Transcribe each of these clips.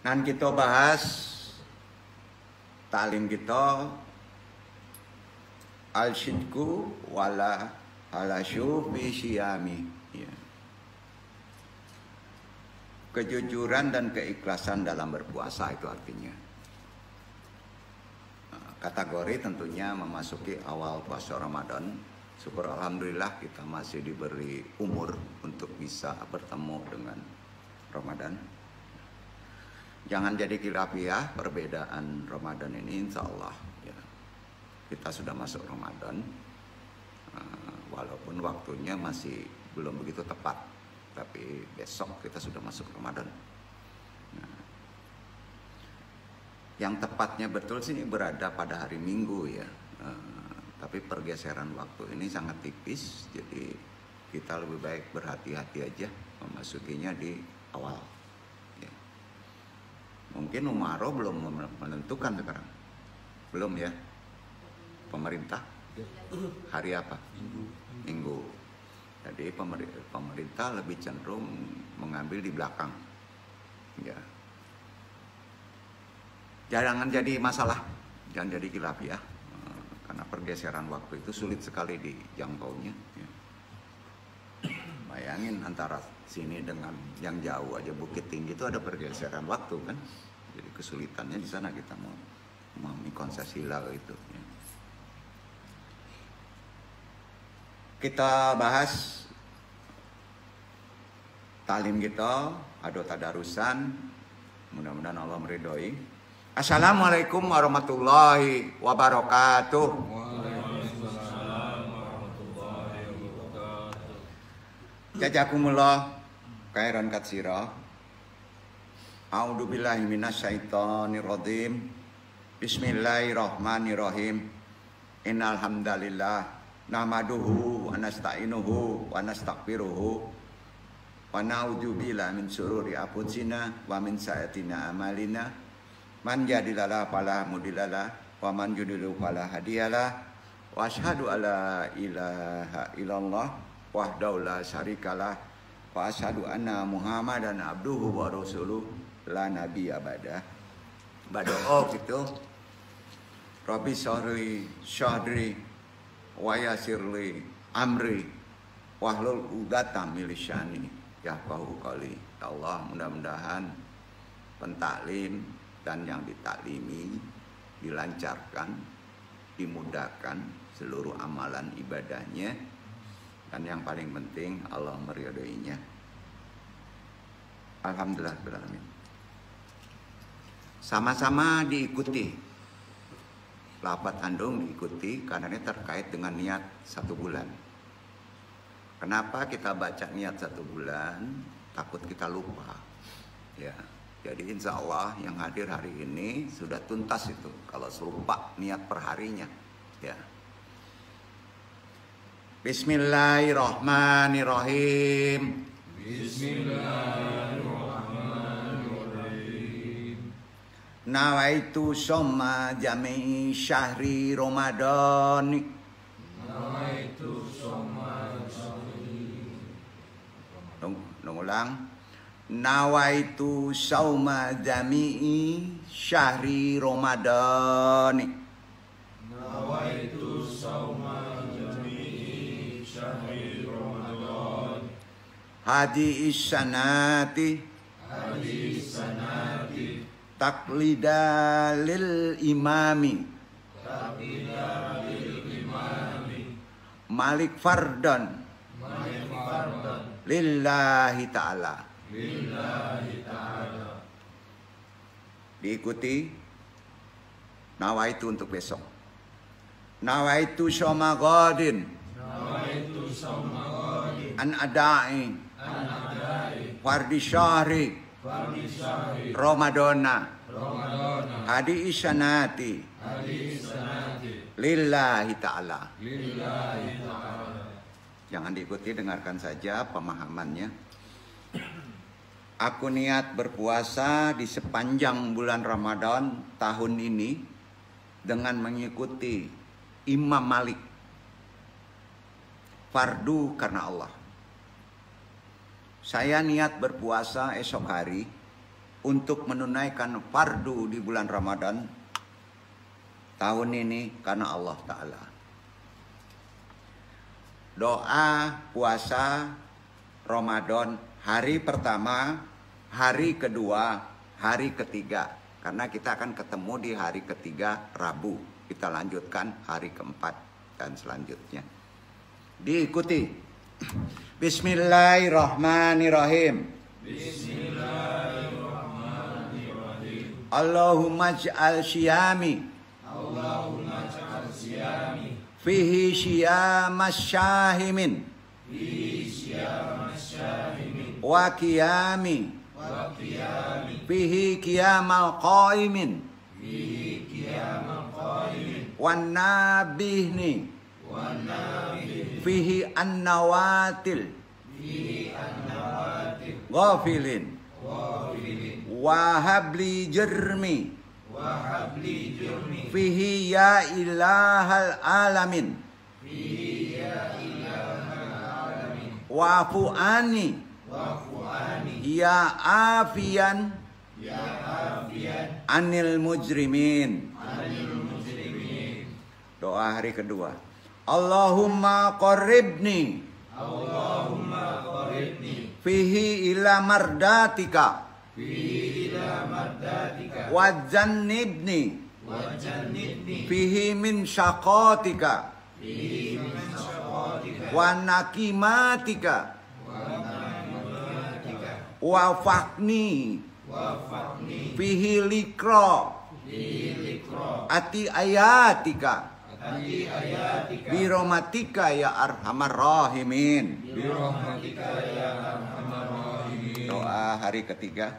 Nan kita bahas ta'lim kita al-sidku wala halasyu fi syiyami. Ya. Kejujuran dan keikhlasan dalam berpuasa itu artinya. Kategori tentunya memasuki awal puasa Ramadan. Syukur alhamdulillah kita masih diberi umur untuk bisa bertemu dengan Ramadan. Jangan jadi khilafiyah perbedaan Ramadan ini, insya Allah ya, kita sudah masuk Ramadan, walaupun waktunya masih belum begitu tepat, tapi besok kita sudah masuk Ramadan. Nah, yang tepatnya betul sih berada pada hari Minggu ya, tapi pergeseran waktu ini sangat tipis, jadi kita lebih baik berhati-hati aja memasukinya di awal. Mungkin Umaro belum menentukan sekarang. Belum ya? Pemerintah? Hari apa? Minggu. Jadi pemerintah lebih cenderung mengambil di belakang. Ya. Jangan jadi masalah. Jangan jadi khilafiyah. Karena pergeseran waktu itu sulit sekali dijangkaunya. Ya. Bayangin antara sini dengan yang jauh aja Bukit Tinggi itu ada pergeseran waktu kan. Jadi kesulitannya di sana kita mau mengkonsesi hilal itu. Ya. Kita bahas ta'lim kita, ado tadarusan. Mudah-mudahan Allah meridhoi. Assalamualaikum warahmatullahi wabarakatuh. Jazakumullah khairan katsira. A'udzubillahi minasyaitonir rajim. Bismillahirrahmanirrahim. Innal hamdalillah nahmaduhu wa nasta'inuhu wa nastaghfiruhu wa na'udzubillahi min syururi anfusina wa min sayyiati a'malina. Man yahdihillahu fala mudhillalah wa man yudhlil fala hadiyalah. Wa asyhadu alla ilaha illallah wahdahu la syarikalah wa asyhadu anna Muhammadan abduhu wa rasuluh la nabiyya ba'da. Badoa gitu. Rabbi shrahli sadri wa yassirli amri wahlul 'uqdatam min lisani yafqahu qawli. Ya Allah, mudah-mudahan pentaklim dan yang ditaklimi dilancarkan, dimudahkan seluruh amalan ibadahnya. Dan yang paling penting Allah meridhoinya. Alhamdulillah beralamin. Sama-sama diikuti. Lapat andung diikuti karena ini terkait dengan niat 1 bulan. Kenapa kita baca niat 1 bulan? Takut kita lupa. Ya, jadi insya Allah yang hadir hari ini sudah tuntas itu. Kalau lupa niat perharinya, ya. Bismillahirrahmanirrahim. Bismillahirrahmanirrahim. Nawaitu soma jami syahri Ramadan. Nawaitu soma syahri. Ulang. Nawaitu sauma jami'i syahri Ramadan. Nawaitu sauma jami'i syahri Ramadan. Hadi isanati taklida lil imami Malik fardan lillahi ta'ala. Diikuti. Nawaitu untuk besok. Nawaitu syoma godin an adai fardi syahri Ramadana hadi isanati lillahi ta'ala. Jangan diikuti, dengarkan saja pemahamannya. Aku niat berpuasa di sepanjang bulan Ramadan tahun ini dengan mengikuti Imam Malik. Fardu karena Allah. Saya niat berpuasa esok hari untuk menunaikan fardu di bulan Ramadan tahun ini karena Allah Ta'ala. Doa puasa Ramadan hari pertama, hari kedua, hari ketiga. Karena kita akan ketemu di hari ketiga Rabu. Kita lanjutkan hari keempat dan selanjutnya. Diikuti. Bismillahirrahmanirrahim. Bismillahirrahmanirrahim. Allahumma ja'al syiyami. Allahumma ja'al syiyami. Fihi syiyamas syahimin. Fihi syiyamas syahimin. Wa qiyami. Wa qiyami. Fihi qiyamal qaimin. Fihi qiyamal qaimin. Wan nabihni. Wan nabihni. Fihi an-nawatil. Fihi an-nawatil. Ghafilin. Ghafilin. Wa habli jermi. Wahabli jurmi. Fihi ya ilahal alamin. Fihi ya ilahal alamin. Wa'fu ani. Wa'fu ani. Ya afian. Ya afian. Anil mujrimin. Anil mujrimin. Doa hari kedua. Allahumma qarribni. Allahumma qarribni. Fihi ila mardatika. Fihi ila mardatika. Wajannibni. Wajannibni. Fihi min syaqatika. Fihi min syaqatika. Wa nakimatika. Wa nakimatika. Wa faqni. Wa faqni. Fihi likra. Fihi likra. Ati ayatika. Ati ayatika. Birahmatika ya arhamar rahimin. Birahmatika ya arhamar rahimin. Doa hari ketiga.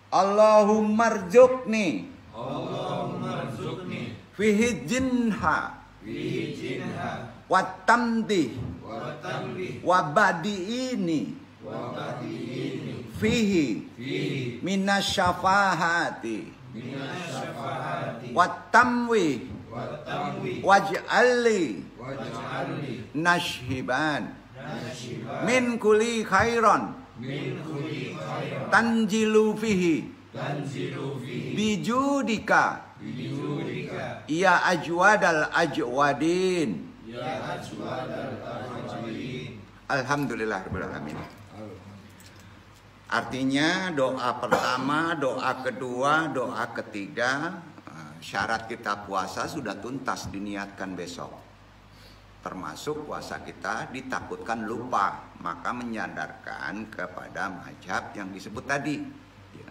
Allahumma rzuqni. Allahumma rzuqni. Fihi jinha. Fihi jinha. Watamdi. Watamdi. Wabadiini. Wabadiini. Fihi. Fihi. Minasyafahati. Minasyafahati. Watamwi. Watamwi. Waj'alli. Waj'alli. Nashhiban. Nashhiban. Min kulli khairan. Min kulli khairan. Tanjilu fihi. Tanjilu fihi. Bijudika. Bijudika. Ya ajwadal ajwadin. Ya ajwadal ajwadin. Alhamdulillahirabbil alamin. Artinya doa pertama, doa kedua, doa ketiga, syarat kita puasa sudah tuntas diniatkan besok. Termasuk puasa kita ditakutkan lupa, maka menyandarkan kepada mazhab yang disebut tadi. Ya.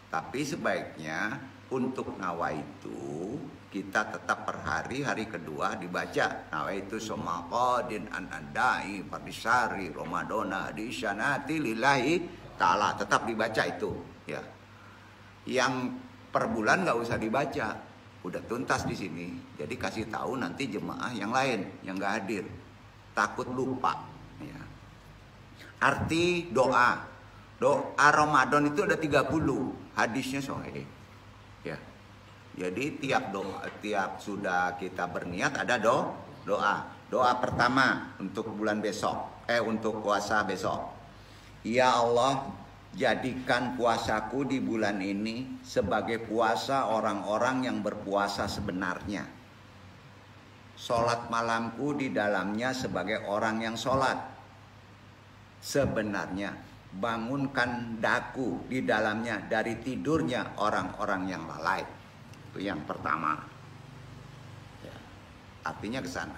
Tapi sebaiknya untuk nawaitu kita tetap per hari, hari kedua dibaca nawaitu somaqadin an-andai fardisari Ramadana di syanati lillahi ta'ala, tetap dibaca itu. Ya. Yang per bulan nggak usah dibaca. Udah tuntas di sini, jadi kasih tahu nanti jemaah yang lain yang nggak hadir, takut lupa. Ya. Arti doa Ramadan itu ada 30, hadisnya sahih. Ya, jadi tiap sudah kita berniat ada doa pertama untuk bulan besok, untuk puasa besok. Ya Allah, jadikan puasaku di bulan ini sebagai puasa orang-orang yang berpuasa sebenarnya. Sholat malamku di dalamnya sebagai orang yang sholat sebenarnya. Bangunkan daku di dalamnya dari tidurnya orang-orang yang lalai. Itu yang pertama. Ya, artinya ke sana.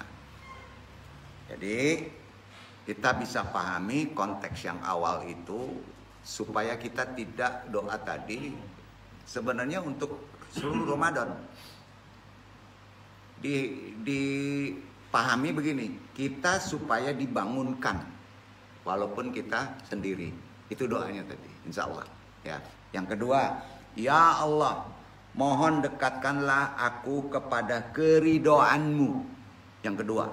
Jadi kita bisa pahami konteks yang awal itu, supaya kita tidak doa tadi sebenarnya untuk seluruh Ramadan. Dipahami begini, kita supaya dibangunkan walaupun kita sendiri. Itu doanya tadi, insya Allah. Ya. Yang kedua, ya Allah, mohon dekatkanlah aku kepada keridoanmu. Yang kedua,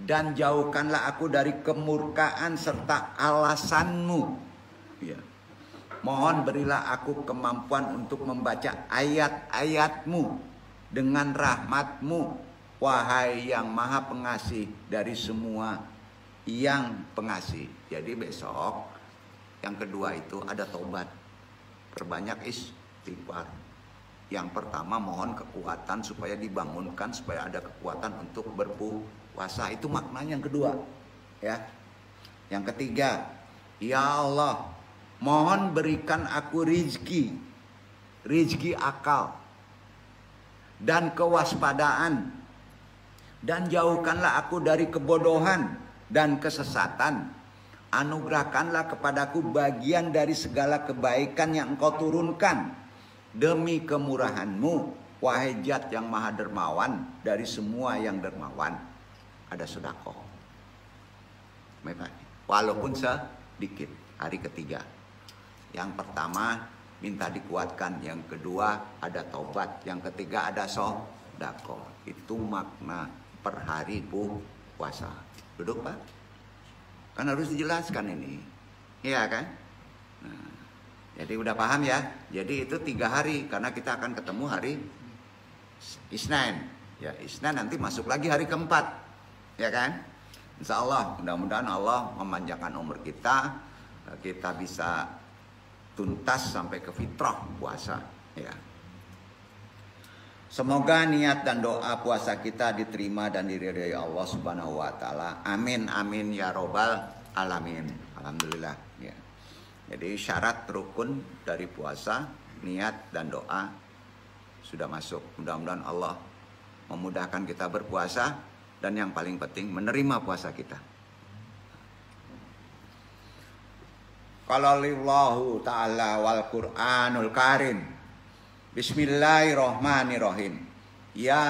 dan jauhkanlah aku dari kemurkaan serta alasanmu. Ya. Mohon berilah aku kemampuan untuk membaca ayat-ayatmu dengan rahmatmu, wahai yang maha pengasih dari semua yang pengasih. Jadi besok yang kedua itu ada tobat. perbanyak istighfar. Yang pertama mohon kekuatan supaya dibangunkan, supaya ada kekuatan untuk berpuasa. Itu maknanya yang kedua. Ya. Yang ketiga, ya Allah, mohon berikan aku rizki akal dan kewaspadaan, dan jauhkanlah aku dari kebodohan dan kesesatan. Anugerahkanlah kepadaku bagian dari segala kebaikan yang Engkau turunkan demi kemurahan-Mu, wahai Zat yang Maha Dermawan dari semua yang dermawan. Ada sedekah, walaupun sedikit. Hari ketiga, yang pertama minta dikuatkan, yang kedua ada taubat, yang ketiga ada sedekah. Itu makna per hari puasa. Duduk Pak, kan harus dijelaskan ini, iya kan? Nah, jadi udah paham ya. Jadi itu 3 hari, karena kita akan ketemu hari Isnin. Ya Isnin nanti masuk lagi hari keempat, ya kan? Insya Allah, mudah-mudahan Allah memanjangkan umur kita bisa tuntas sampai ke fitrah puasa. Ya. Semoga niat dan doa puasa kita diterima dan diridhai Allah Subhanahu wa taala. Amin amin ya robbal alamin. Alhamdulillah. Ya. Jadi syarat rukun dari puasa, niat dan doa sudah masuk. Mudah-mudahan Allah memudahkan kita berpuasa, dan yang paling penting menerima puasa kita. Qala Allahu ta'ala wal Qur'anul Karim. Bismillahirrahmanirrahim. Ya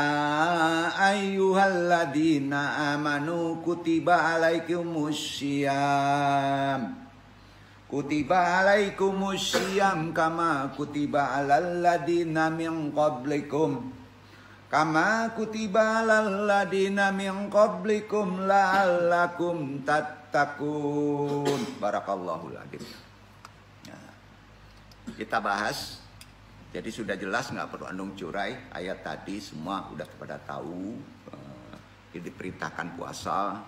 ayyuhalladzina amanu kutiba alaikumussyiyam. Kutiba alaikumussyiyam kama kutiba alal ladzina min qablikum. Kama kutiba alal ladzina min qablikum la'allakum tattaqun. Barakallahu adzim. Ya. Kita bahas. Jadi sudah jelas, nggak perlu andung curai. Ayat tadi semua udah pada tahu. Diperintahkan puasa.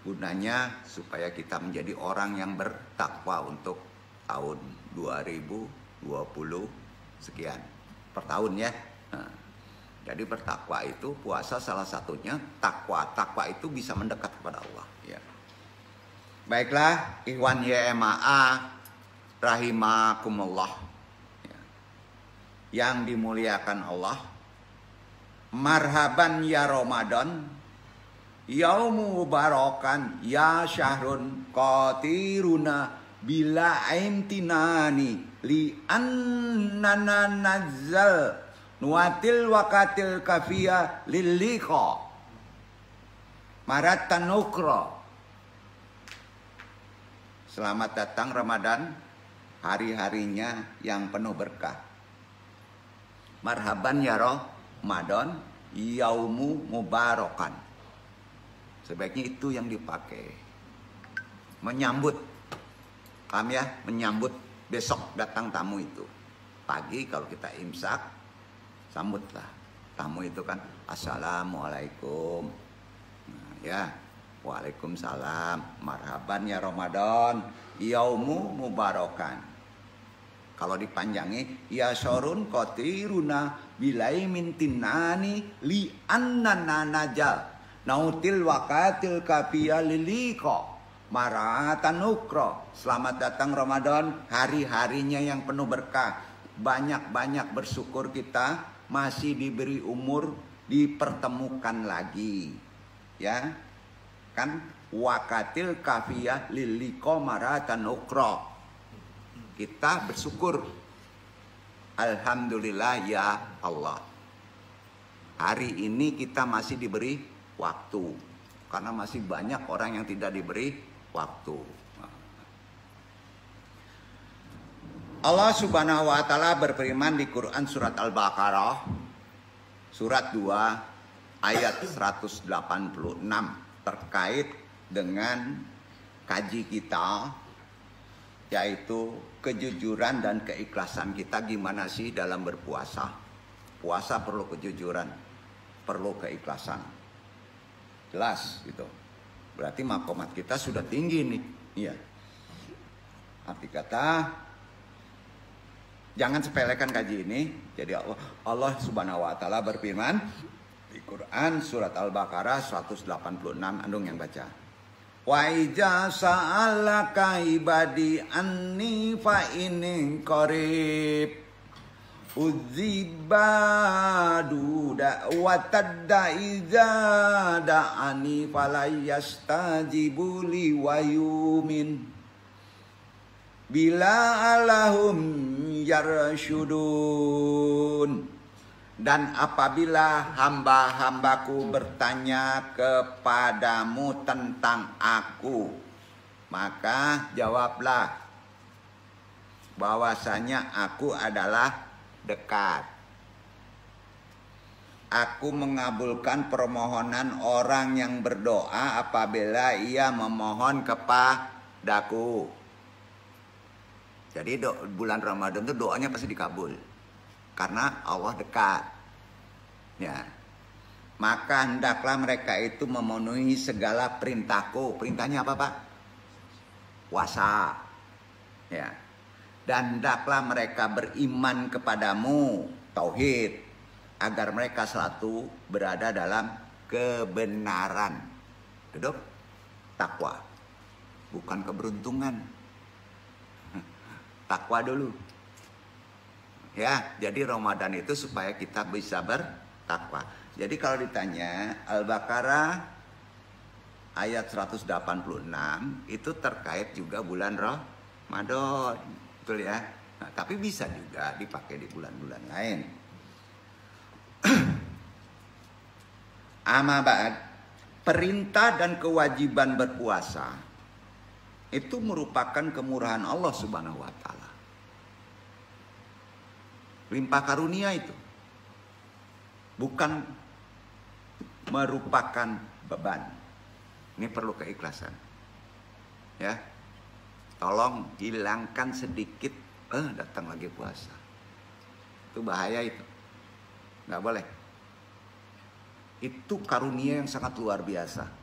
Gunanya supaya kita menjadi orang yang bertakwa untuk tahun 2020 sekian per tahun ya. Nah, jadi bertakwa itu puasa salah satunya takwa. Takwa itu bisa mendekat kepada Allah. Ya. Baiklah, ikhwan YMAA rahimakumullah, ya, yang dimuliakan Allah. Marhaban ya Ramadan, yaumu mubarakan ya syahrun qatiruna bila imtinani li annana nazzal nuatil wakatil kafiyah lilliqa maratan ukra. Selamat datang Ramadan, hari-harinya yang penuh berkah. Marhaban ya Ramadan, yaumu mubarakan. Sebaiknya itu yang dipakai. Menyambut, paham ya? Menyambut besok datang tamu itu. Pagi kalau kita imsak, sambutlah tamu itu kan, assalamualaikum. Nah, ya, waalaikumsalam. Marhaban ya Ramadan, yaumu mubarakan. Kalau dipanjangi, ya sorun qatiruna bilai mintinani li annana najal nautil wakatil kafiyah liliko maratan ukro. Selamat datang Ramadan, hari-harinya yang penuh berkah. Banyak-banyak bersyukur kita masih diberi umur, dipertemukan lagi, ya kan? Wakatil kafiyah liliko maratan ukro. Kita bersyukur, alhamdulillah ya Allah, hari ini kita masih diberi waktu, karena masih banyak orang yang tidak diberi waktu. Allah Subhanahu wa taala berfirman di Quran surat Al-Baqarah surat 2 ayat 186 terkait dengan kaji kita, yaitu kejujuran dan keikhlasan kita gimana sih dalam berpuasa. Puasa perlu kejujuran, perlu keikhlasan. Jelas gitu. Berarti makomat kita sudah tinggi nih. Iya. Arti kata Jangan sepelekan kaji ini. Jadi Allah Subhanahu wa taala berfirman di Quran surat Al-Baqarah 186, andung yang baca. Wa iza sa'alaka ibadi anni fa inni qarib udzibadu da'watad da'iza da'ani falayastajibu li wa yumin bila alahum yarsyudun. Dan apabila hamba-hambaku bertanya kepadamu tentang aku, maka jawablah bahwasanya aku adalah dekat. Aku mengabulkan permohonan orang yang berdoa apabila ia memohon kepadaku. Jadi bulan Ramadan itu doanya pasti dikabul. Karena Allah dekat. Ya. Maka hendaklah mereka itu memenuhi segala perintahku. Perintahnya apa, Pak? Puasa. Ya. Dan hendaklah mereka beriman kepadamu, tauhid, agar mereka selalu berada dalam kebenaran. Duduk. Takwa. Bukan keberuntungan. Takwa dulu. Ya, jadi Ramadan itu supaya kita bisa bertakwa. Jadi kalau ditanya Al-Baqarah ayat 186 itu terkait juga bulan Ramadan. Betul ya? Nah, tapi bisa juga dipakai di bulan-bulan lain. Amma ba'd, perintah dan kewajiban berpuasa itu merupakan kemurahan Allah Subhanahu wa taala. Limpah karunia itu bukan merupakan beban. Ini perlu keikhlasan. Ya, tolong hilangkan sedikit. Datang lagi puasa. Itu bahaya itu. Nggak boleh. Itu karunia yang sangat luar biasa.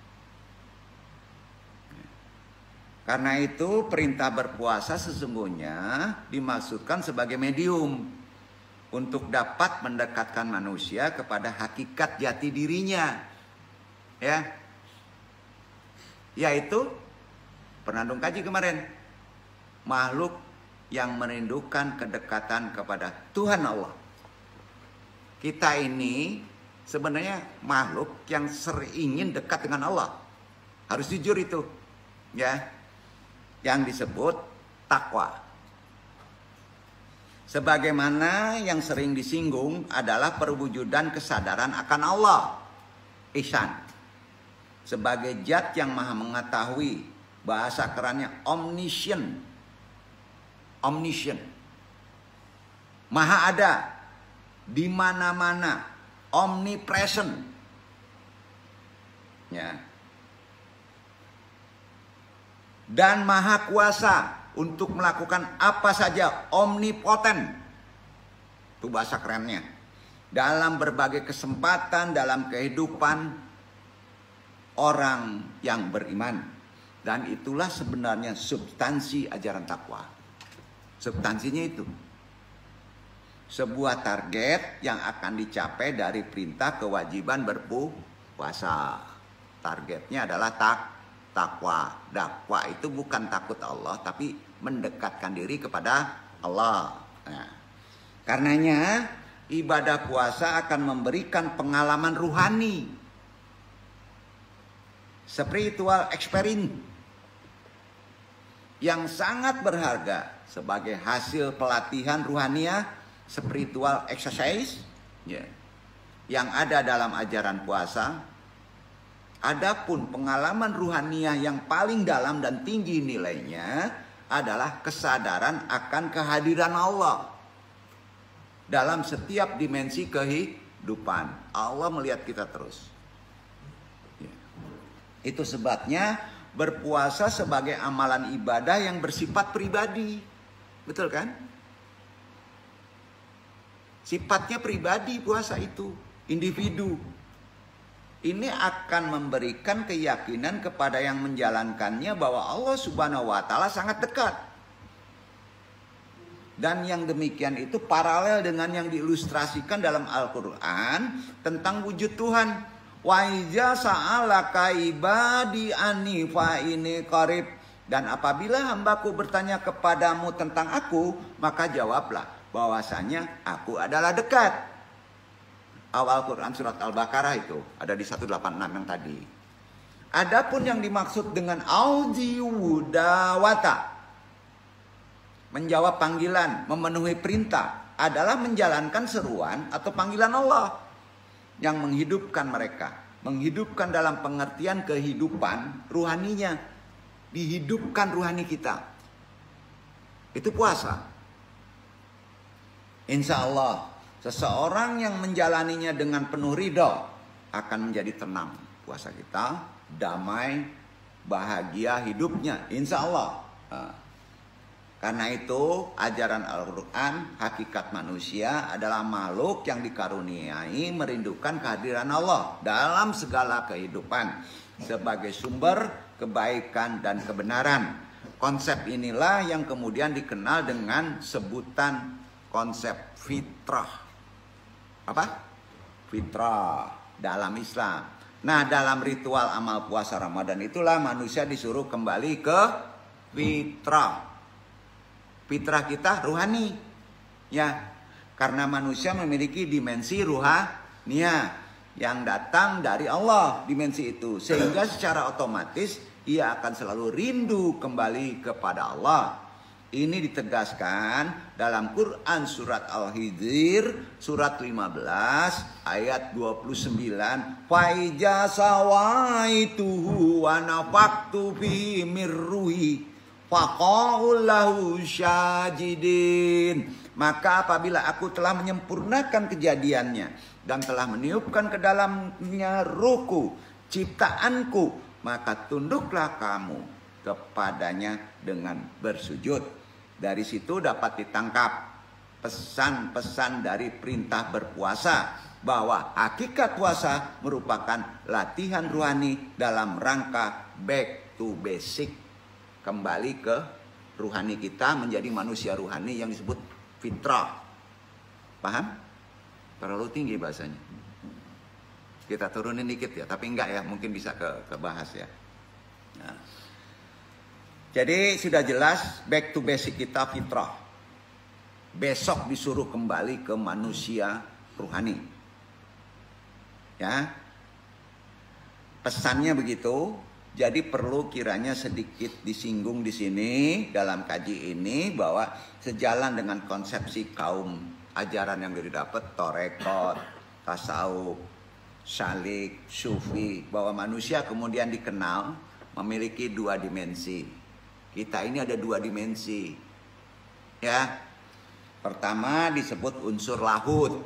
Karena itu perintah berpuasa sesungguhnya dimaksudkan sebagai medium untuk dapat mendekatkan manusia kepada hakikat jati dirinya. Ya. Yaitu penandung kaji kemarin, makhluk yang merindukan kedekatan kepada Tuhan Allah. Kita ini sebenarnya makhluk yang ingin dekat dengan Allah. Harus jujur itu. Ya. Yang disebut takwa. Sebagaimana yang sering disinggung adalah perwujudan kesadaran akan Allah. Ihsan. Sebagai zat yang maha mengetahui. Bahasa kerannya omniscient. Omniscient. Maha ada. Di mana-mana. Omnipresent. Ya. Dan maha kuasa untuk melakukan apa saja, omnipoten. Itu bahasa kerennya. Dalam berbagai kesempatan dalam kehidupan orang yang beriman. Dan itulah sebenarnya substansi ajaran takwa. Substansinya itu. Sebuah target yang akan dicapai dari perintah kewajiban berpuasa. Targetnya adalah takwa. Takwa itu bukan takut Allah, tapi mendekatkan diri kepada Allah. Nah, karenanya ibadah puasa akan memberikan pengalaman ruhani, spiritual experience yang sangat berharga sebagai hasil pelatihan ruhaniah, spiritual exercise yang ada dalam ajaran puasa. Adapun pengalaman ruhaniah yang paling dalam dan tinggi nilainya adalah kesadaran akan kehadiran Allah dalam setiap dimensi kehidupan. Allah melihat kita terus. Itu sebabnya berpuasa sebagai amalan ibadah yang bersifat pribadi. Betul kan? Sifatnya pribadi puasa itu, individu. Ini akan memberikan keyakinan kepada yang menjalankannya bahwa Allah Subhanahu wa taala sangat dekat. Dan yang demikian itu paralel dengan yang diilustrasikan dalam Al-Quran tentang wujud Tuhan. Wa iza sa'alaka ibadi anni fa inni qarib. Dan apabila hambaku bertanya kepadamu tentang aku, maka jawablah bahwasanya aku adalah dekat. Awal Quran surat Al-Baqarah itu ada di 186 yang tadi. Adapun yang dimaksud dengan auji wudawata, menjawab panggilan, memenuhi perintah, adalah menjalankan seruan atau panggilan Allah yang menghidupkan mereka. Menghidupkan dalam pengertian kehidupan ruhaninya. Dihidupkan ruhani kita. Itu puasa. Insya Allah, seseorang yang menjalaninya dengan penuh ridho akan menjadi tenang. Puasa kita, damai, bahagia hidupnya. Insya Allah. Karena itu ajaran Al-Quran, hakikat manusia adalah makhluk yang dikaruniai merindukan kehadiran Allah dalam segala kehidupan sebagai sumber kebaikan dan kebenaran. Konsep inilah yang kemudian dikenal dengan sebutan konsep fitrah. Apa? Fitrah dalam Islam. Nah, dalam ritual amal puasa Ramadan itulah manusia disuruh kembali ke fitrah. Fitrah kita ruhani, ya, karena manusia memiliki dimensi ruhania yang datang dari Allah, dimensi itu, sehingga secara otomatis ia akan selalu rindu kembali kepada Allah. Ini ditegaskan dalam Quran surat Al-Hijr surat 15 ayat 29. Faiza sawaituhu wa nafaktu fi mirruhi faqa'ul lahu syajidin. Maka apabila aku telah menyempurnakan kejadiannya dan telah meniupkan ke dalamnya ruhku, ciptaanku, maka tunduklah kamu kepadanya dengan bersujud. Dari situ dapat ditangkap pesan-pesan dari perintah berpuasa, bahwa hakikat puasa merupakan latihan rohani dalam rangka back to basic, kembali ke ruhani kita menjadi manusia ruhani yang disebut fitrah. Paham? Terlalu tinggi bahasanya. Kita turunin dikit ya, tapi enggak ya, mungkin bisa kebahas ya. Nah. Jadi sudah jelas back to basic kita fitrah. Besok disuruh kembali ke manusia ruhani. Ya. Pesannya begitu. Jadi perlu kiranya sedikit disinggung di sini dalam kaji ini bahwa sejalan dengan konsepsi kaum ajaran yang didapat torekot, tasawuf, syalik, sufi, bahwa manusia kemudian dikenal memiliki dua dimensi. Kita ini ada dua dimensi. Ya. Pertama disebut unsur lahud.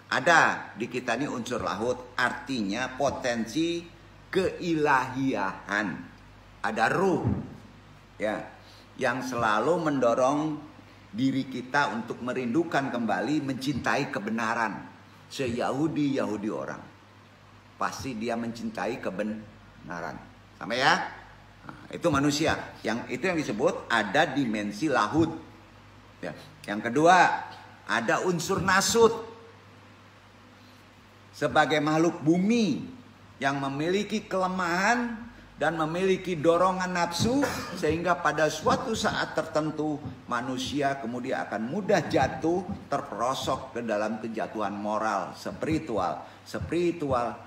Ada di kita ini unsur lahud, artinya potensi keilahian. Ada ruh, ya, yang selalu mendorong diri kita untuk merindukan kembali, mencintai kebenaran. Se-Yahudi orang, pasti dia mencintai kebenaran. Sampai ya? Nah, itu manusia. Itu yang disebut ada dimensi lahud. Ya. Yang kedua, ada unsur nasut. Sebagai makhluk bumi yang memiliki kelemahan dan memiliki dorongan nafsu, sehingga pada suatu saat tertentu manusia kemudian akan mudah jatuh, terperosok ke dalam kejatuhan moral, spiritual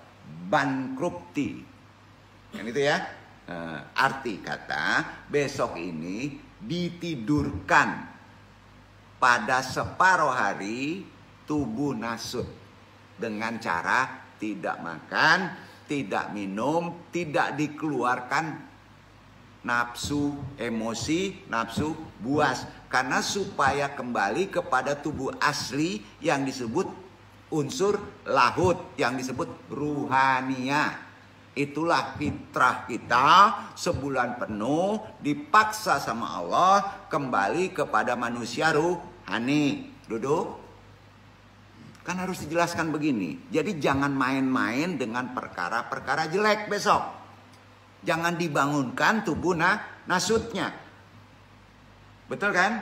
bankrupti. Yang itu ya. Arti kata besok ini ditidurkan pada separuh hari tubuh nasut dengan cara tidak makan, tidak minum, tidak dikeluarkan nafsu emosi, nafsu buas, karena supaya kembali kepada tubuh asli yang disebut unsur lahud, yang disebut ruhania. Itulah fitrah kita, sebulan penuh dipaksa sama Allah kembali kepada manusia ruhani. Duduk. Kan harus dijelaskan begini. Jadi jangan main-main dengan perkara-perkara jelek besok. Jangan dibangunkan tubuh nasutnya. Betul kan?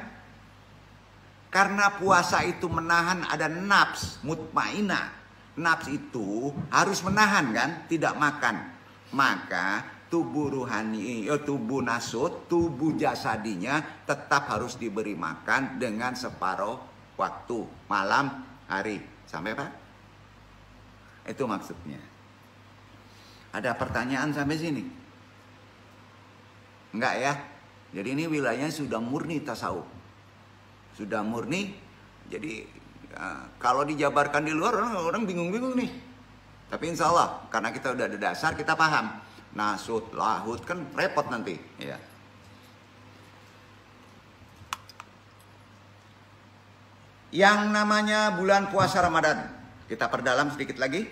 Karena puasa itu menahan ada nafs mutmainah. Nafs itu harus menahan kan, tidak makan. Maka tubuh ruhani, tubuh nasut, tubuh jasadinya tetap harus diberi makan dengan separuh waktu, malam, hari. Sampai Pak? Itu maksudnya. Ada pertanyaan sampai sini? Enggak ya? Jadi ini wilayahnya sudah murni tasawuf. Sudah murni, jadi kalau dijabarkan di luar orang bingung-bingung nih. Tapi insya Allah karena kita udah ada dasar, kita paham. Nasut, lahut kan repot nanti. Ya. Yang namanya bulan puasa Ramadan, kita perdalam sedikit lagi.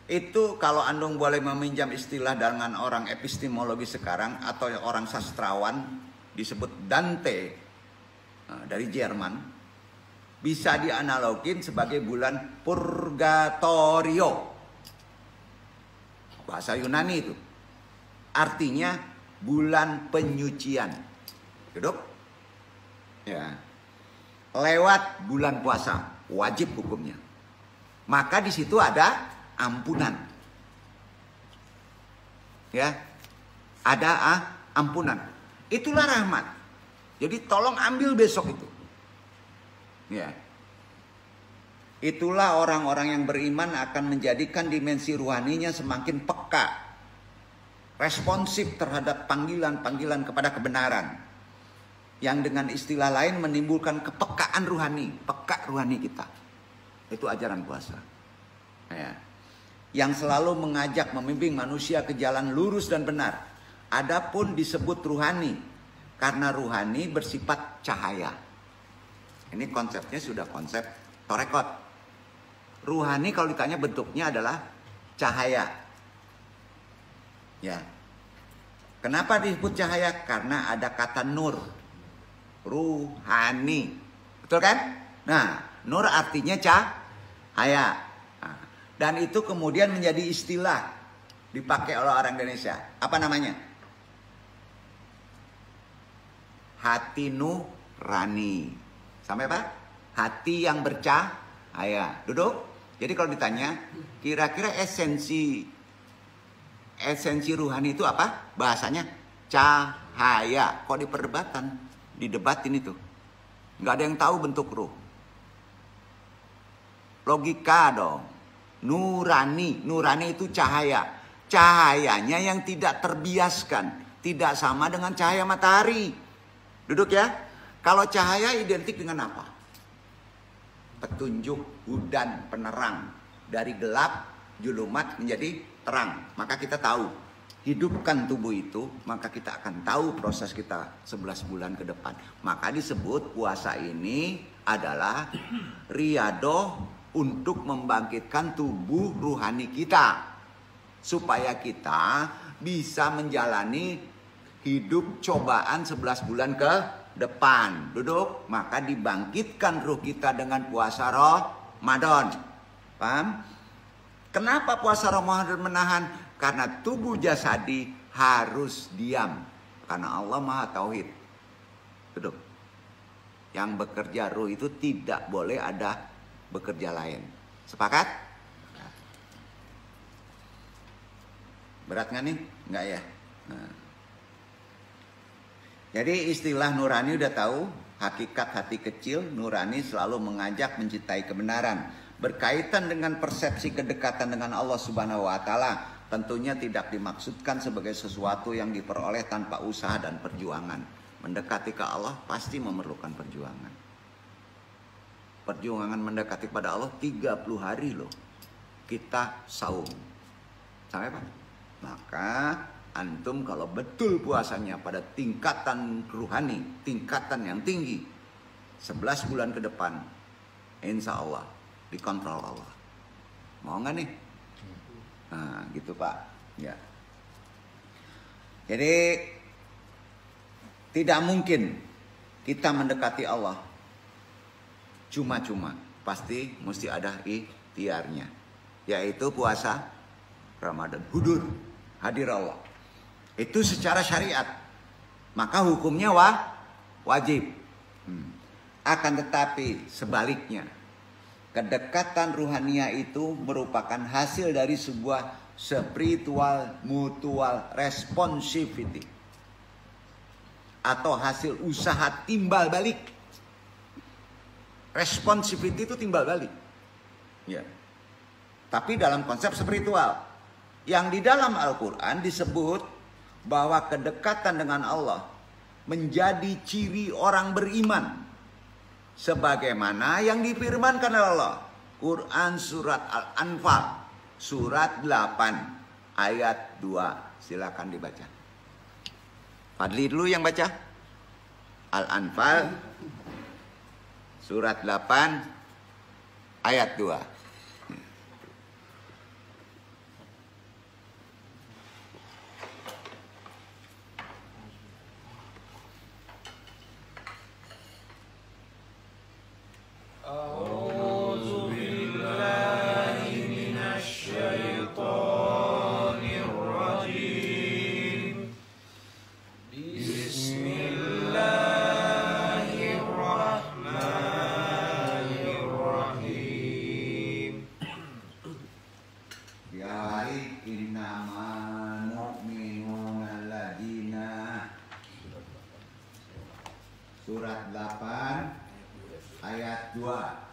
Itu kalau Andung boleh meminjam istilah dengan orang epistemologi sekarang atau orang sastrawan disebut Dante. Dari Jerman, bisa dianalogin sebagai bulan purgatorio. Bahasa Yunani itu. Artinya bulan penyucian. Duduk. Ya. Lewat bulan puasa, wajib hukumnya. Maka di situ ada ampunan. Ya. Ada ampunan. Itulah rahmat. Jadi tolong ambil besok itu. Ya. Itulah orang-orang yang beriman akan menjadikan dimensi ruhaninya semakin peka. Responsif terhadap panggilan-panggilan kepada kebenaran. Yang dengan istilah lain menimbulkan kepekaan ruhani. Peka ruhani kita. Itu ajaran puasa. Ya. Yang selalu mengajak membimbing manusia ke jalan lurus dan benar. Adapun disebut ruhani. Karena ruhani bersifat cahaya. Ini konsepnya sudah konsep torekot. Ruhani kalau ditanya bentuknya adalah cahaya. Ya. Kenapa disebut cahaya? Karena ada kata nur. Ruhani. Betul kan? Nah, nur artinya cahaya. Nah, dan itu kemudian menjadi istilah dipakai oleh orang Indonesia. Apa namanya? Hati nurani. Sampai Pak? Hati yang bercahaya. Duduk. Jadi kalau ditanya, kira-kira esensi ruhani itu apa? Bahasanya cahaya. Kok diperdebatan? Didebatin itu. Nggak ada yang tahu bentuk ruh. Logika dong. Nurani. Nurani itu cahaya. Cahayanya yang tidak terbiaskan. Tidak sama dengan cahaya matahari. Duduk ya. Kalau cahaya identik dengan apa? Petunjuk, hudan, penerang. Dari gelap, julumat menjadi terang. Maka kita tahu. Hidupkan tubuh itu, maka kita akan tahu proses kita 11 bulan ke depan. Maka disebut puasa ini adalah riadoh untuk membangkitkan tubuh ruhani kita. Supaya kita bisa menjalani hidup cobaan 11 bulan ke depan. Duduk. Maka dibangkitkan ruh kita dengan puasa Ramadan. Paham? Kenapa puasa Ramadan menahan? Karena tubuh jasadi harus diam. Karena Allah Maha Tauhid. Duduk. Yang bekerja ruh itu tidak boleh ada bekerja lain. Sepakat? Berat nggak nih? Nggak ya? Nah. Jadi istilah nurani udah tahu, hakikat hati kecil, nurani selalu mengajak mencintai kebenaran. Berkaitan dengan persepsi kedekatan dengan Allah Subhanahu wa Ta'ala, tentunya tidak dimaksudkan sebagai sesuatu yang diperoleh tanpa usaha dan perjuangan. Mendekati ke Allah pasti memerlukan perjuangan. Perjuangan mendekati pada Allah 30 hari loh. Kita saum. Sampai Pak? Maka antum kalau betul puasanya pada tingkatan ruhani, tingkatan yang tinggi, 11 bulan ke depan, insya Allah dikontrol Allah. Mau nggak nih? Nah, gitu Pak. Ya. Jadi tidak mungkin kita mendekati Allah cuma-cuma. Pasti mesti ada ikhtiarnya, yaitu puasa Ramadan. Hudur, hadir Allah. Itu secara syariat. Maka hukumnya wajib. Akan tetapi sebaliknya, kedekatan ruhania itu merupakan hasil dari sebuah spiritual mutual responsiveness atau hasil usaha timbal balik. Responsiveness itu timbal balik. Ya. Tapi dalam konsep spiritual, yang di dalam Al-Quran disebut bahwa kedekatan dengan Allah menjadi ciri orang beriman, sebagaimana yang difirmankan oleh Allah. Quran surat Al-Anfal surat 8 ayat 2. Silakan dibaca. Fadli dulu yang baca. Al-Anfal surat 8 ayat 2. Surat 8 ayat 2.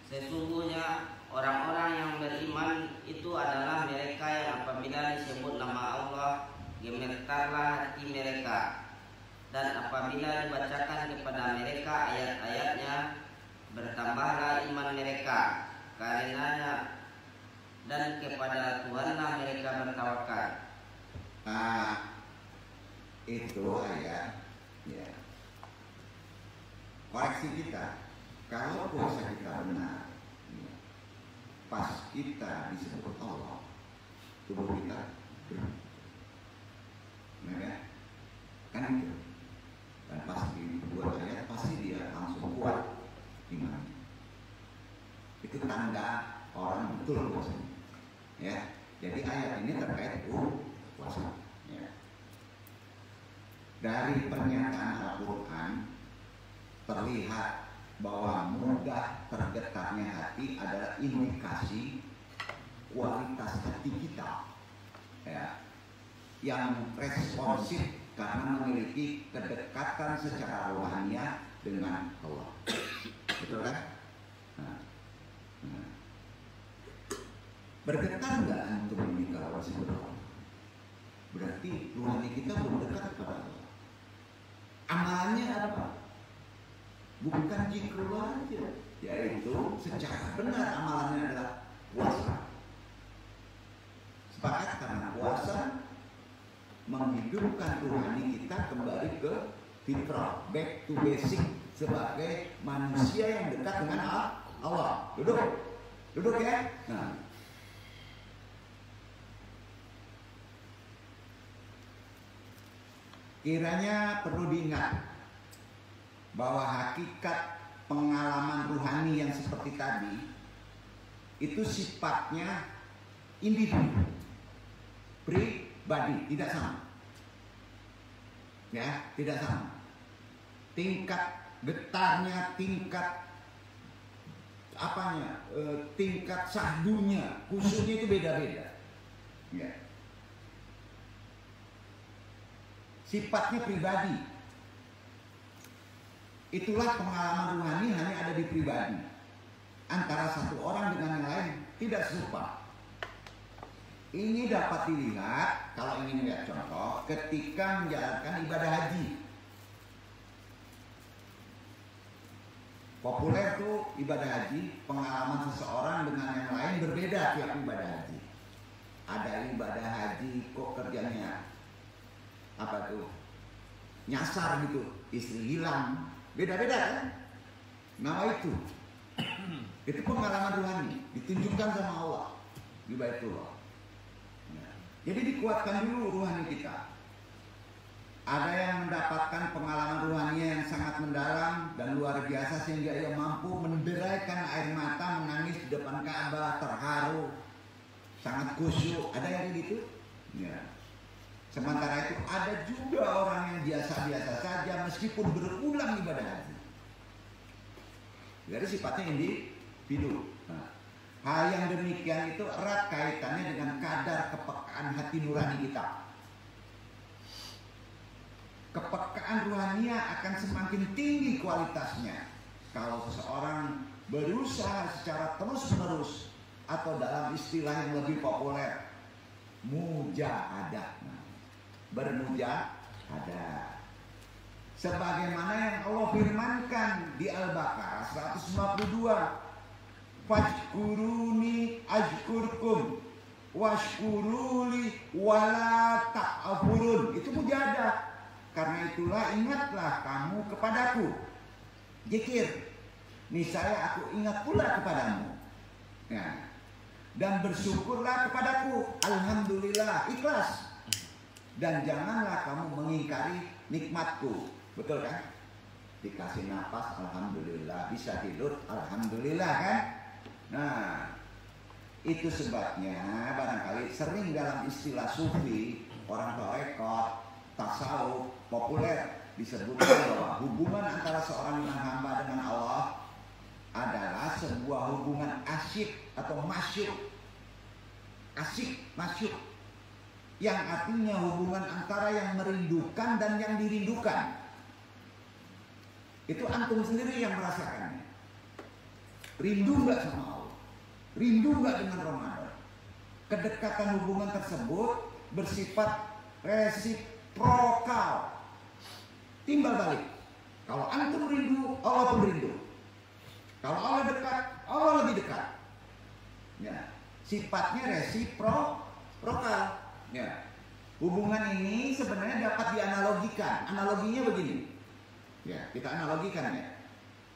Sesungguhnya orang-orang yang beriman itu adalah mereka yang apabila disebut nama Allah gemetarlah hati mereka, dan apabila dibacakan kepada mereka ayat-ayatnya bertambahlah iman mereka karenanya, dan kepada Tuhanlah mereka bertawakal. Itu ayat ya. Koreksi kita, kalau puasa kita benar, pas kita disebut Allah, tubuh kita gerak. Nah, kan itu. Dan pasti dibuat ayat, pasti dia langsung kuat imannya. Itu tanda orang betul puasa. Ya, jadi ayat ini terkait puasa. Ya. Dari pernyataan Al-Quran terlihat bahwa mudah tergetarnya hati adalah indikasi kualitas hati kita, ya, yang responsif karena memiliki kedekatan secara rohania dengan Allah. Betul kan? Bergetar nggak antum ini kalau masih berdoa? Berarti rohani kita belum dekat kepada Allah. Amalannya apa? Bukan zikrullah aja, yaitu secara benar amalannya adalah puasa. Sepakat, karena puasa menghidupkan rohani kita kembali ke fitrah, back to basic sebagai manusia yang dekat dengan Allah. Duduk ya. Nah, kiranya perlu diingat bahwa hakikat pengalaman ruhani yang seperti tadi itu sifatnya individu, pribadi, tidak sama. Ya, tidak sama. Tingkat getarnya, tingkat apanya, tingkat sahdunya, khususnya itu beda-beda. Ya. Sifatnya pribadi. Itulah pengalaman rohani hanya ada di pribadi. antara satu orang dengan yang lain tidak serupa. Ini dapat dilihat kalau ingin lihat contoh ketika menjalankan ibadah haji. Populer tuh ibadah haji, pengalaman seseorang dengan yang lain berbeda tiap ibadah haji. Ada ibadah haji kok kerjanya apa tuh? Nyasar gitu, istri hilang, beda-beda kan? Nah itu pengalaman rohani ditunjukkan sama Allah di Baitullah. Jadi dikuatkan dulu rohani kita. Ada yang mendapatkan pengalaman rohani yang sangat mendalam dan luar biasa sehingga ia mampu menderaikan air mata, menangis di depan Ka'bah, terharu, sangat khusyuk. Ada yang gitu? Ya. Sementara itu ada juga orang yang biasa-biasa saja meskipun berulang ibadah haji. Jadi sifatnya individu. Nah, hal yang demikian itu erat kaitannya dengan kadar kepekaan hati nurani kita. Kepekaan rohania akan semakin tinggi kualitasnya kalau seseorang berusaha secara terus-menerus atau dalam istilah yang lebih populer mujahadah. Bermujahadah. Sebagaimana yang Allah firmankan di Al-Baqarah 152. Fajkuruni ajkurkum washkuruli wala ta'afurun. Itu mujahadah. Karena itulah ingatlah kamu kepadaku. Zikir. Niscaya aku ingat pula kepadamu. Ya. Dan bersyukurlah kepadaku. Alhamdulillah. Ikhlas. Dan janganlah kamu mengingkari nikmatku. Betul kan? Dikasih napas, alhamdulillah. Bisa tidur, alhamdulillah kan? Nah, itu sebabnya barangkali sering dalam istilah sufi, orang tarekat, tasawuf populer disebutkan bahwa hubungan antara seorang dengan hamba dengan Allah adalah sebuah hubungan asyik atau masyuk. Asyik, masyuk. Yang artinya hubungan antara yang merindukan dan yang dirindukan. Itu antum sendiri yang merasakannya. Rindu nggak sama Allah? Rindu nggak dengan Ramadan? Kedekatan hubungan tersebut bersifat resiprokal, timbal balik. Kalau antum rindu, Allah pun rindu. Kalau Allah dekat, Allah lebih dekat. Ya, sifatnya resiprokal. Ya, hubungan ini sebenarnya dapat dianalogikan. Analoginya begini. Ya, kita analogikan ya.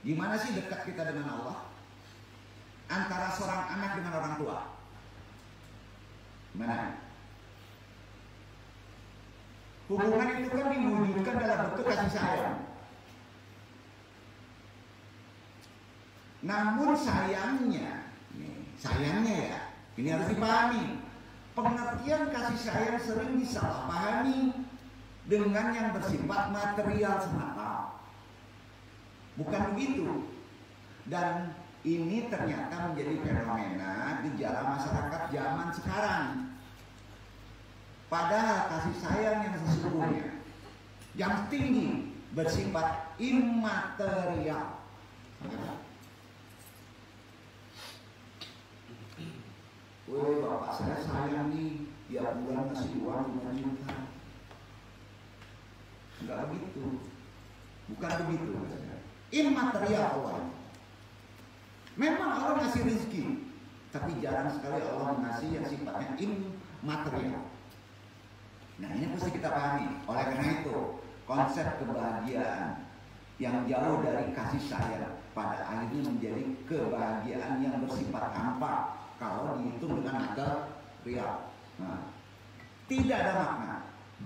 Gimana sih dekat kita dengan Allah? Antara seorang anak dengan orang tua. Gimana? Hubungan itu kan diwujudkan dalam bentuk kasih sayang. Namun sayangnya ya, ini harus dipahami. Pengertian kasih sayang sering disalahpahami dengan yang bersifat material semata. Bukan begitu. Dan ini ternyata menjadi fenomena gejala masyarakat zaman sekarang. Padahal kasih sayang yang sesungguhnya, yang tinggi, bersifat immaterial. Woi bapak saya sayang nih, tiap bulan ngasih uang 5 juta. Enggak begitu. Bukan begitu. Immaterial Allah. Memang Allah ngasih rezeki, tapi jarang sekali Allah ngasih yang sifatnya immaterial. Nah ini mesti kita pahami. Oleh karena itu konsep kebahagiaan yang jauh dari kasih sayang pada akhirnya menjadi kebahagiaan yang bersifat hampa kalau dihitung dengan material. Nah, tidak ada makna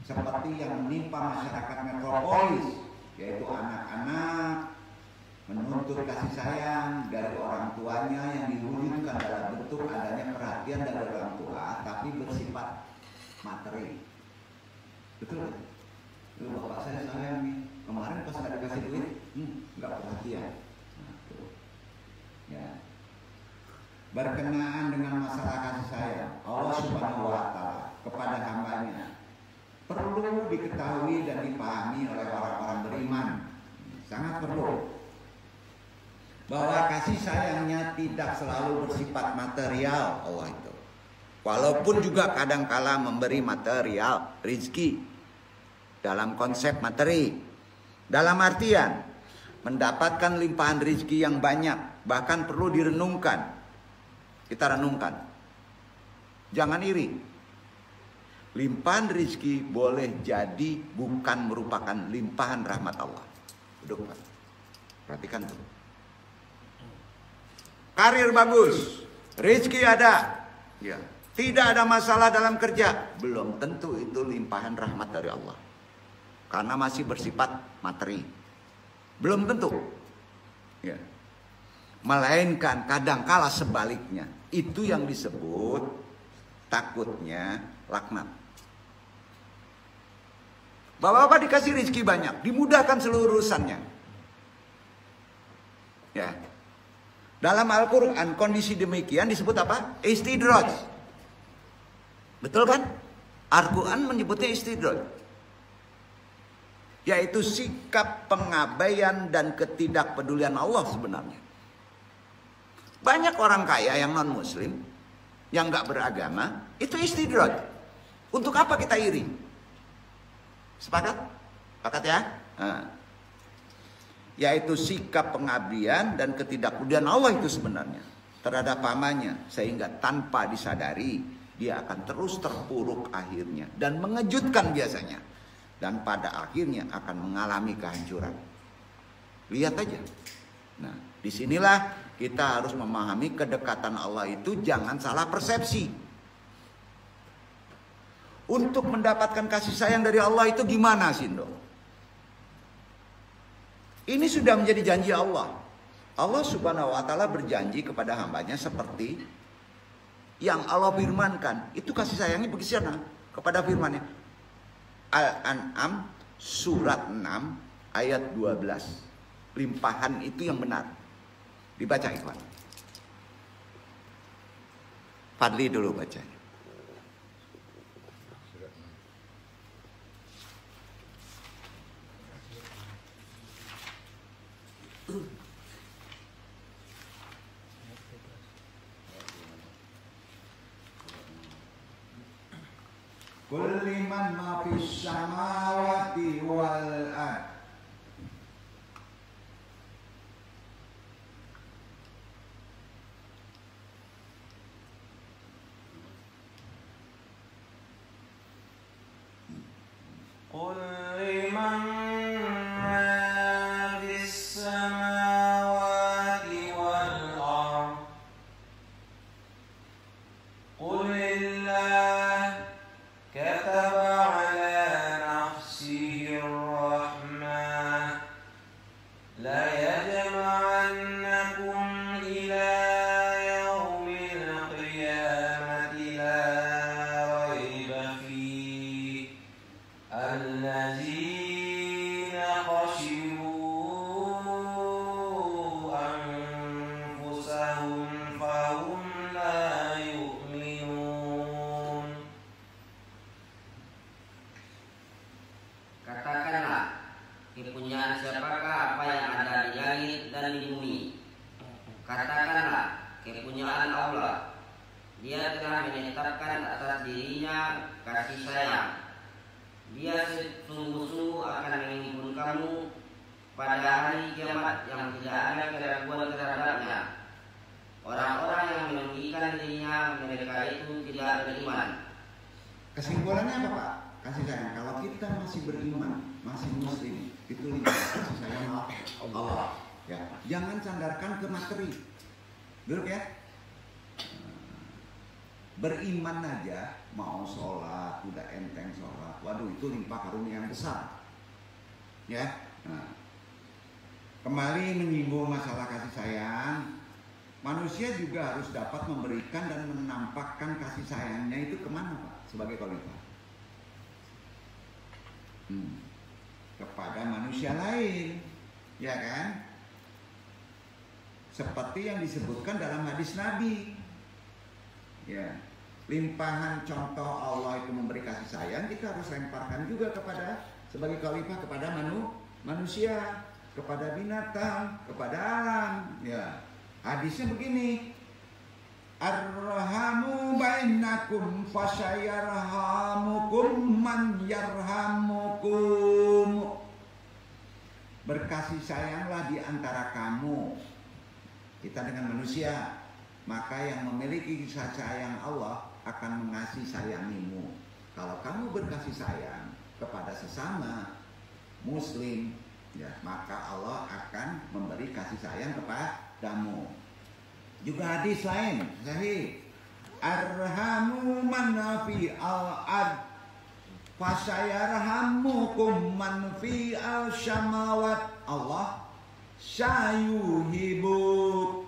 seperti yang menimpa masyarakat metropolis, yaitu anak-anak menuntut kasih sayang dari orang tuanya yang diwujudkan dalam bentuk adanya perhatian dari orang tua, tapi bersifat materi. Betul? Lu bapak saya sayang nih, kemarin pas nggak dikasih duit, nggak perhatian. Nah, ya. Berkenaan dengan masalah kasih sayang Allah Subhanahu wa Ta'ala kepada hambanya perlu diketahui dan dipahami oleh orang-orang beriman. Sangat perlu bahwa kasih sayangnya tidak selalu bersifat material Allah itu. Walaupun juga kadangkala memberi material, rizki dalam konsep materi. Dalam artian mendapatkan limpahan rizki yang banyak, bahkan perlu direnungkan. Kita renungkan. Jangan iri. Limpahan rizki boleh jadi bukan merupakan limpahan rahmat Allah. Duduk, Pak. Perhatikan tuh. Karir bagus, rizki ada, ya. Tidak ada masalah dalam kerja, belum tentu itu limpahan rahmat dari Allah. Karena masih bersifat materi. Belum tentu. Ya. Melainkan kadangkala sebaliknya. Itu yang disebut takutnya laknat. Bapak-bapak dikasih rezeki banyak, dimudahkan seluruh urusannya. Ya. Dalam Al-Quran kondisi demikian disebut apa? Istidraj. Betul kan? Al-Quran menyebutnya istidraj. Yaitu sikap pengabaian dan ketidakpedulian Allah sebenarnya. Banyak orang kaya yang non-muslim, yang gak beragama, itu istidraj. Untuk apa kita iri? Sepakat? Sepakat ya? Nah. Yaitu sikap pengabdian dan ketidakpedulian Allah itu sebenarnya terhadap pamannya, sehingga tanpa disadari dia akan terus terpuruk akhirnya dan mengejutkan biasanya, dan pada akhirnya akan mengalami kehancuran. Lihat aja. Nah, disinilah kita harus memahami kedekatan Allah itu jangan salah persepsi. Untuk mendapatkan kasih sayang dari Allah itu gimana sih, Dok? Ini sudah menjadi janji Allah. Allah Subhanahu wa Ta'ala berjanji kepada hambanya seperti yang Allah firmankan. Itu kasih sayangnya bagaimana? Kepada firmannya. Al-An'am surat 6 ayat 12. Limpahan itu yang benar. Dibaca, ikhwan. Fadli dulu bacanya. Kulli man ma fis samawati wal ard. Kulli man ma fis samawati wal ard. Qulillah kataba ala nafsihi ar-rahmah la yajma'annakum ila yawmil qiyamati la rayba fihi allazina khashiru anfusahum fahum la yu'minun. Katakanlah, kepunyaan siapakah apa yang ada di langit dan di bumi? Katakanlah, kepunyaan Allah. Dia telah menetapkan atas dirinya kasih sayang. Dia sungguh-sungguh akan menghimpun kamu pada hari kiamat yang tidak ada keraguan terhadapnya. Orang-orang yang meninggikan dirinya, mereka itu tidak beriman. Kesimpulannya apa, Pak? Kasih sayang. Kalau kita masih beriman, masih muslim, itu kasih sayang Allah. Ya, jangan sandarkan ke materi. Duduk ya. Beriman aja, mau sholat, udah enteng sholat. Waduh, itu limpah karunia yang besar. Ya. Nah, kembali menyinggung masalah kasih sayang. Manusia juga harus dapat memberikan dan menampakkan kasih sayangnya itu kemana, Pak? Sebagai khalifah. Kepada manusia lain, ya kan? Seperti yang disebutkan dalam hadis Nabi, ya, limpahan contoh Allah itu memberi kasih sayang, kita harus lemparkan juga kepada sebagai khalifah kepada manusia. kepada binatang, kepada alam. Ya, hadisnya begini. Arhamu bainakum fasyayarhamukum man yarhamukum. Berkasih sayanglah di antara kamu, kita dengan manusia, maka yang memiliki kasih sayang Allah akan mengasihi sayangimu. Kalau kamu berkasih sayang kepada sesama muslim, ya, maka Allah akan memberi kasih sayang kepadamu. Juga hadis lain sahih, arhamu man fi al-ard fasayarhamukum man fi al-samawat. Allah sayuhibuk,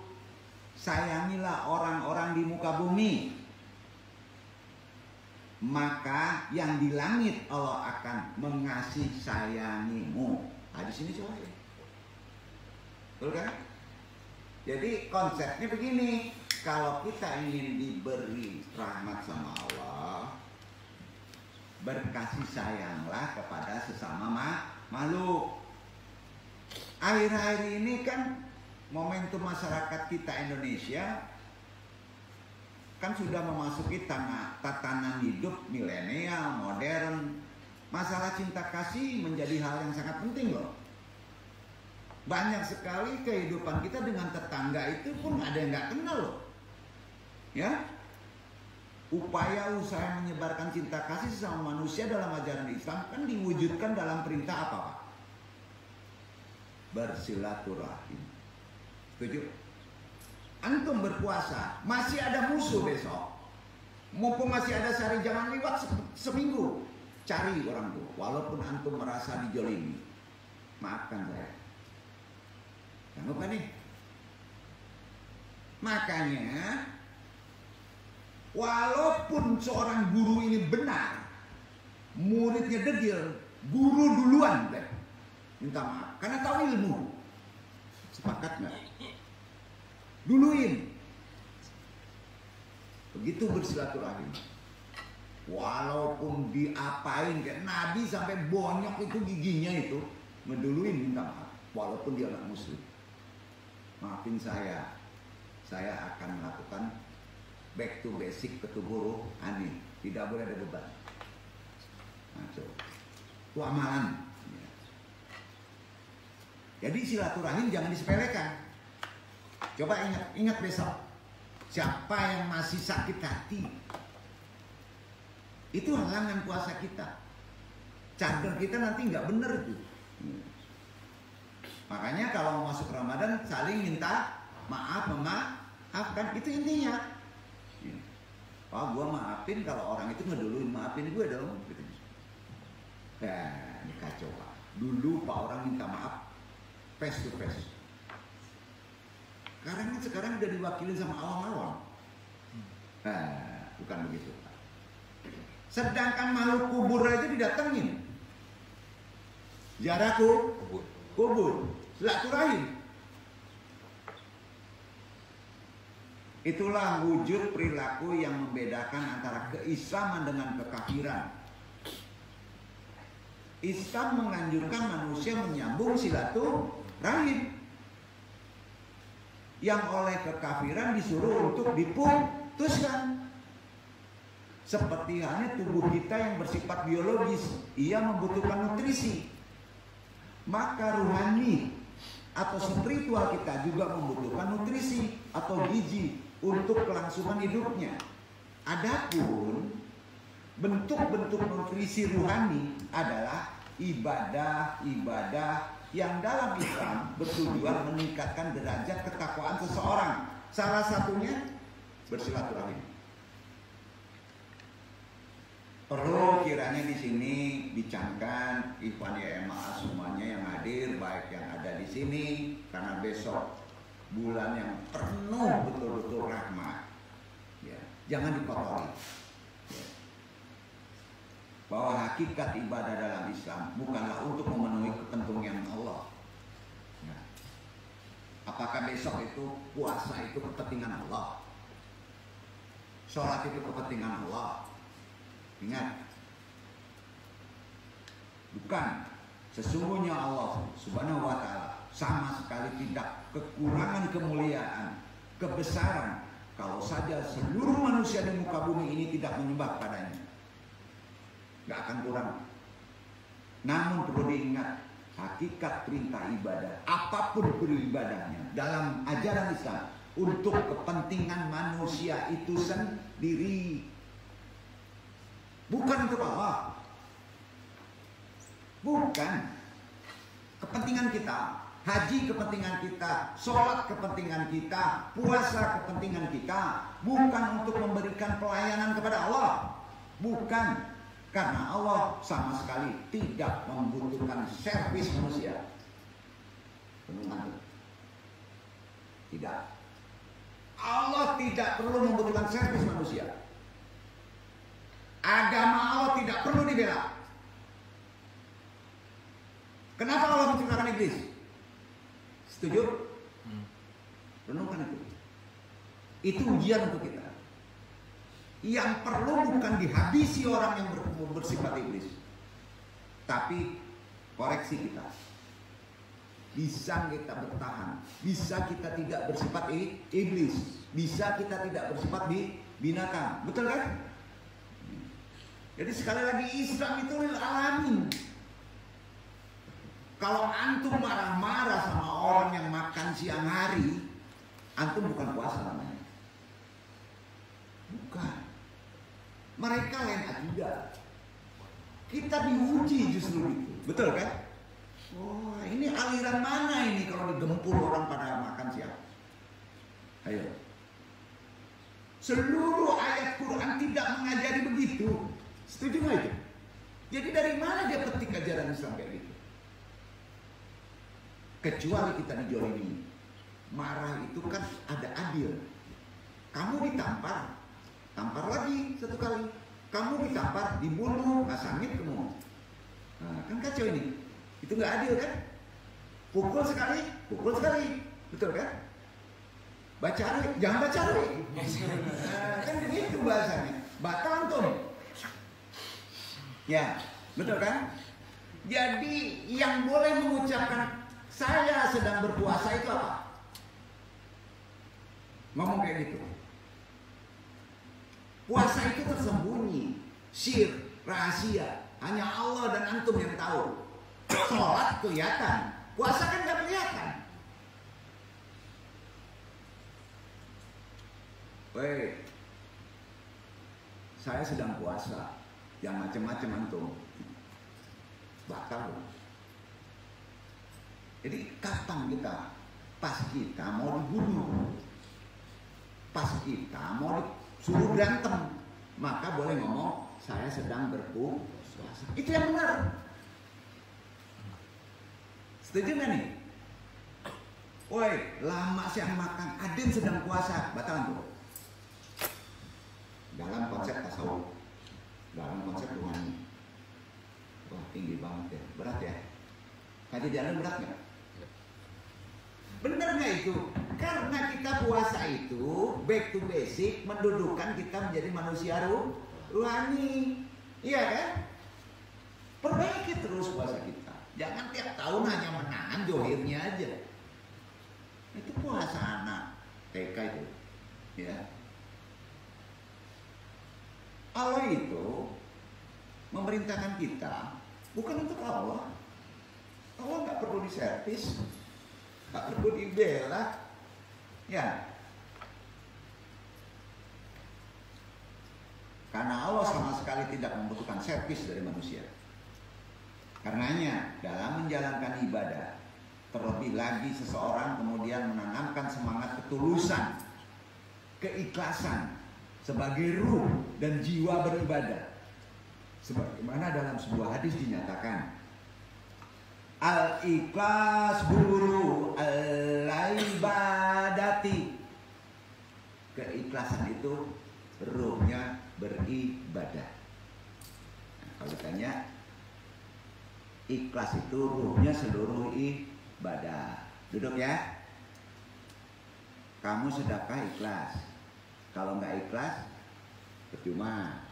sayangilah orang-orang di muka bumi, maka yang di langit Allah akan mengasihi sayangimu. Hadis ini sahih. Betul kan? Jadi konsepnya begini, kalau kita ingin diberi rahmat sama Allah, berkasih sayanglah kepada sesama makhluk. Akhir-akhir ini kan momentum masyarakat kita Indonesia kan sudah memasuki tatanan hidup milenial, modern. Masalah cinta kasih menjadi hal yang sangat penting loh. Banyak sekali kehidupan kita dengan tetangga itu pun ada yang nggak kenal loh. Ya, upaya usaha menyebarkan cinta kasih sesama manusia dalam ajaran Islam kan diwujudkan dalam perintah apa Pak? Bersilaturahim. Setuju? Antum berpuasa, masih ada musuh besok. Mumpung masih ada sehari, jangan lewat seminggu. Cari orang tua, walaupun antum merasa dijolimi. Maafkan saya. Jangan lupa nih. Makanya, walaupun seorang guru ini benar, muridnya degil, guru duluan deh. Minta maaf, karena tahu ilmu. Sepakat nggak? Duluin. Begitu bersilaturahim. Walaupun diapain kayak Nabi sampai bonyok itu giginya itu, ngeduluin minta maaf. Walaupun dia anak muslim. Maafin saya akan melakukan back to basic ke guru ani. Tidak boleh ada beban. Nah, so. Itu amalan. Jadi silaturahim jangan disepelekan. Coba ingat besok. Siapa yang masih sakit hati, itu halangan puasa kita. Cadar kita nanti nggak bener itu. Makanya kalau mau masuk Ramadan saling minta maaf, memaafkan, itu intinya. Oh, gue maafin kalau orang itu ngeduluin, maafin gue dong. Gitu. Nah, ini kacau Pak. Dulu Pak orang minta maaf face to face. Sekarang udah diwakilin sama awam-awam. Nah, bukan begitu Pak. Sedangkan makhluk kubur aja didatengin. Ziarahku kubur, silaturahim. Itulah wujud perilaku yang membedakan antara keislaman dengan kekafiran. Islam menganjurkan manusia menyambung silaturahim. Yang oleh kekafiran disuruh untuk diputuskan. Seperti halnya tubuh kita yang bersifat biologis, ia membutuhkan nutrisi. Maka rohani atau spiritual kita juga membutuhkan nutrisi atau gizi untuk kelangsungan hidupnya. Adapun bentuk-bentuk nutrisi rohani adalah ibadah-ibadah yang dalam Islam bertujuan meningkatkan derajat ketakwaan seseorang. Salah satunya bersilaturahim. Perlu kiranya di sini dicamkan ikhwan YMA semuanya yang hadir, baik yang ada di sini, karena besok bulan yang penuh betul-betul rahmat. Ya, jangan dikotori. Ya. Bahwa hakikat ibadah dalam Islam bukanlah untuk memenuhi kepentingan Allah. Ya. Apakah besok itu puasa itu kepentingan Allah? Sholat itu kepentingan Allah? Ingat, bukan. Sesungguhnya Allah Subhanahu wa Ta'ala sama sekali tidak kekurangan kemuliaan, kebesaran, kalau saja seluruh manusia di muka bumi ini tidak menyembah padanya. Gak akan kurang. Namun perlu diingat, hakikat perintah ibadah, apapun beribadahnya dalam ajaran Islam, untuk kepentingan manusia itu sendiri, bukan untuk Allah. Bukan. Kepentingan kita, haji kepentingan kita, sholat kepentingan kita, puasa kepentingan kita, bukan untuk memberikan pelayanan kepada Allah. Bukan. Karena Allah sama sekali tidak membutuhkan servis manusia. Tidak. Allah tidak perlu membutuhkan servis manusia. Agama Allah tidak perlu dibela. Kenapa Allah menciptakan iblis? Setuju? Renungkan itu. Itu ujian untuk kita. Yang perlu bukan dihabisi orang yang bersifat iblis, tapi koreksi kita. Bisa kita bertahan, bisa kita tidak bersifat iblis, bisa kita tidak bersifat di binatang. Betul kan? Jadi sekali lagi, Islam itu lil alamin. Kalau antum marah-marah sama orang yang makan siang hari, antum bukan puasa namanya. Bukan. Mereka lain akidah. Kita diuji justru itu. Betul kan? Oh, ini aliran mana ini kalau digempur orang pada makan siang? Ayo. Seluruh ayat Quran tidak mengajari begitu. Setuju nggak itu? Jadi dari mana dia petik ajaran Islam kayak gitu? Kecuali kita dijolimi. Marah itu kan ada adil. Kamu ditampar, tampar lagi satu kali. Kamu ditampar, dibunuh, ngasangit kamu. Nah, kan kacau ini. Itu nggak adil kan? Pukul sekali, betul kan? Bacari, jangan bacari. Nah, kan begitu bahasanya. Batal antum. Ya, betul kan? Jadi yang boleh mengucapkan saya sedang berpuasa itu apa? Ngomong kayak gitu. Puasa itu tersembunyi, sir, rahasia. Hanya Allah dan antum yang tahu. Sholat kelihatan, puasa kan nggak kelihatan. Weh, saya sedang puasa, yang macam-macam antum. Batal. Jadi kapan kita? Pas kita mau dibunuh, pas kita mau disuruh berantem, maka boleh ngomong saya sedang berpuasa. Itu yang benar. Setuju nggak nih? Woi, lama siang makan, adem sedang puasa, batal tuh. Dalam konsep tasawuf, dalam konsep rohani. Wah, tinggi banget ya, berat ya. Tadi jalan berat nggak? Bener nggak itu? Karena kita puasa itu back to basic, mendudukan kita menjadi manusia rohani, iya kan? Perbaiki terus puasa kita. Jangan tiap tahun hanya menahan johirnya aja. Itu puasa anak TK itu, ya. Allah itu memerintahkan kita bukan untuk Allah. Allah nggak perlu diservis, nggak perlu dibela, ya. Karena Allah sama sekali tidak membutuhkan servis dari manusia. Karenanya dalam menjalankan ibadah, terlebih lagi seseorang kemudian menanamkan semangat ketulusan, keikhlasan sebagai ruh dan jiwa beribadah. Sebagaimana dalam sebuah hadis dinyatakan, al-ikhlas buru al-ibadati. Keikhlasan itu ruhnya beribadah. Nah, kalau ditanya, ikhlas itu ruhnya seluruh ibadah. Duduk ya. Kamu sedekah ikhlas. Kalau nggak ikhlas, percuma.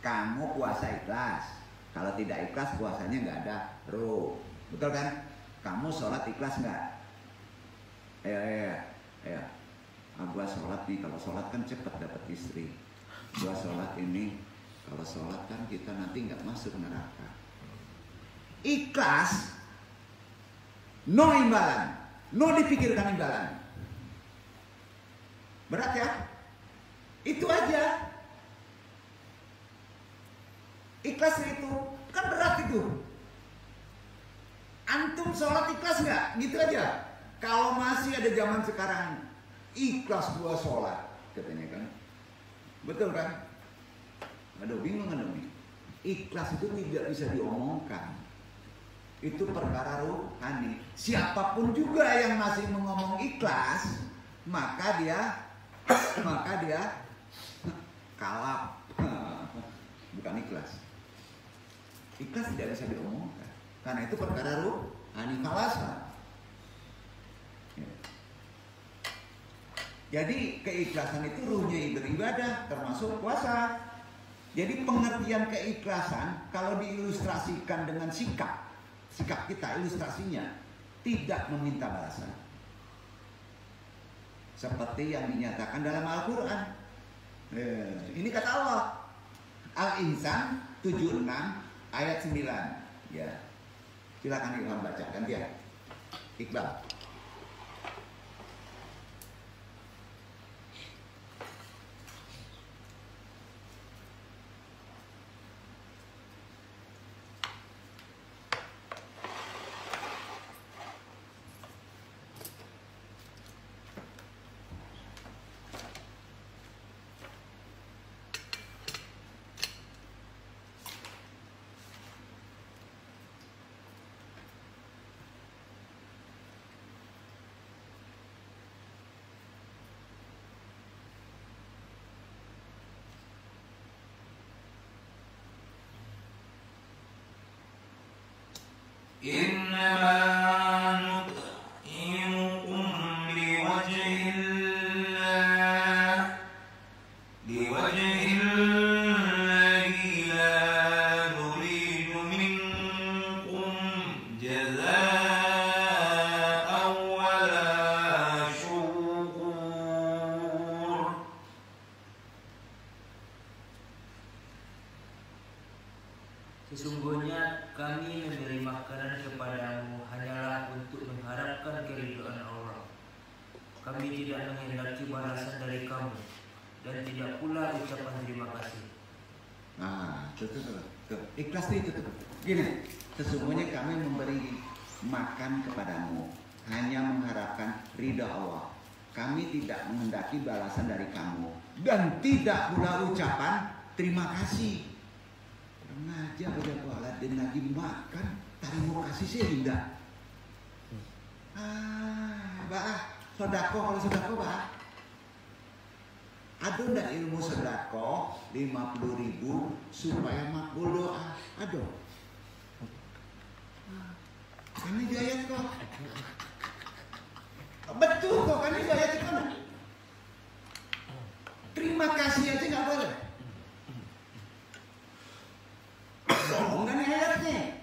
Kamu puasa ikhlas. Kalau tidak ikhlas, puasanya nggak ada ruh. Betul kan? Kamu sholat ikhlas nggak? Ya. Gua sholat nih, kalau sholat kan cepat dapat istri. Gua sholat ini, kalau sholat kan kita nanti nggak masuk neraka. Ikhlas, no imbalan, no dipikirkan imbalan. Berat ya? Itu aja. Ikhlas itu kan berat itu. Antum sholat ikhlas nggak? Gitu aja. Kalau masih ada zaman sekarang ikhlas gua sholat, katanya kan, betul kan? Aduh, bingung kan nih. Ikhlas itu tidak bisa diomongkan. Itu perkara rohani. Siapapun juga yang masih mengomong ikhlas, maka dia kalap. Bukan ikhlas. Ikhlas tidak bisa diomongkan. Karena itu perkara rohani, falasa. Jadi keikhlasan itu ruhnya beribadah, termasuk puasa. Jadi pengertian keikhlasan kalau diilustrasikan dengan sikap kita, ilustrasinya tidak meminta balasan. Seperti yang dinyatakan dalam Al-Quran. Ini kata Allah. Al-Insan 76 ayat 9. Ya. Silakan Iqbal bacakan dia. Iqbal. إنما نطعمكم لوجه الله لا نريد منكم جزاء ولا شكور. Sesungguhnya kami memberi makanan kepadamu hanyalah untuk mengharapkan keridhaan Allah. Kami tidak menghendaki balasan dari kamu dan tidak pula ucapan terima kasih. Nah, tuh. Ikhlas itu tuh. Gini, sesungguhnya kami memberi makan kepadamu hanya mengharapkan ridha Allah. Kami tidak menghendaki balasan dari kamu dan tidak pula ucapan terima kasih. Ngajar udah kualat dan lagi makan, terima kasih sih indah. Sodako kalau sodako bah. Ada ndak ilmu sodako 50.000 supaya makbul doa? Ada. Ini di ayat kok. Betul kok, kan ini di ayat kok. Terima kasih aja nggak boleh. Bohong kan ayatnya.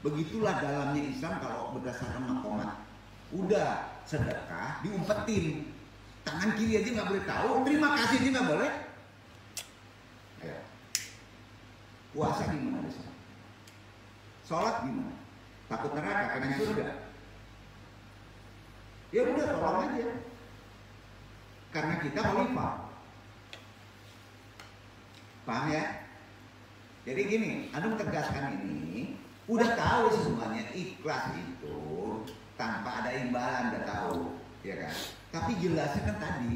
Begitulah dalamnya Islam kalau berdasarkan makomat. Udah sedekah diumpetin, tangan kiri aja nggak boleh tahu, terima kasih aja nggak boleh. Ya. Puasa gimana di sana? Sholat gimana? Takut neraka, pengen surga. Ya udah tolong aja. Karena kita khalifah. Paham ya? Jadi gini, Anda tegaskan ini, udah tahu semuanya ikhlas itu tanpa ada imbalan, udah tahu, ya kan? Tapi jelasnya kan tadi,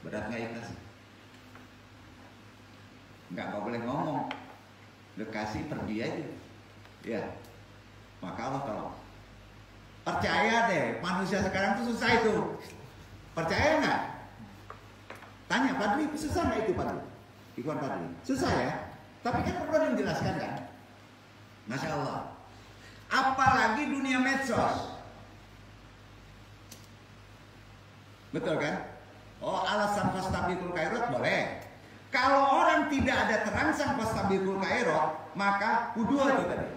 berat nggak ikhlas? Nggak boleh ngomong, udah kasih pergi aja, ya. Maka Allah tolong. Percaya deh, manusia sekarang tuh susah itu, percaya nggak? Tanya Padri, susah nggak itu Padri? Ikhwan Padri, susah ya? Tapi kan perlu dijelaskan kan? Masya Allah. Apalagi dunia medsos. Betul kan? Oh, alasan fastabiqul khairat boleh. Kalau orang tidak ada terangsang fastabiqul khairat, maka kedua itu tadi.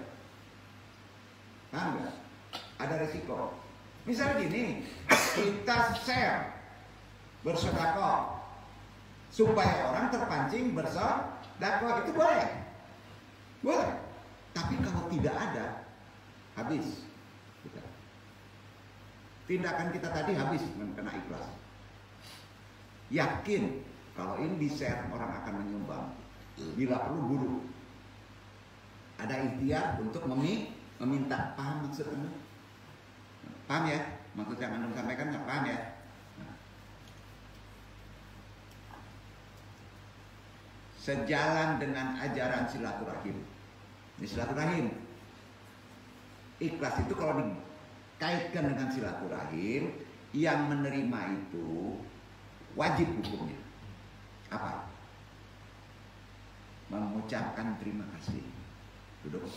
Paham nggak? Ada resiko. Misalnya gini, kita share bersedekah supaya orang terpancing bersedekah, itu boleh. Boleh. Tapi kalau tidak ada, habis. Tindakan kita tadi habis kena ikhlas. Yakin kalau ini di-share orang akan menyumbang. Bila perlu guru. Ada ikhtiar untuk meminta. Paham maksud Anda? Paham ya? Maksud yang Anda sampaikan nggak paham ya? Sejalan dengan ajaran silaturahim. Ini silaturahim. Ikhlas itu kalau dikaitkan dengan silaturahim, yang menerima itu wajib hukumnya. Apa? Mengucapkan terima kasih. Duduk.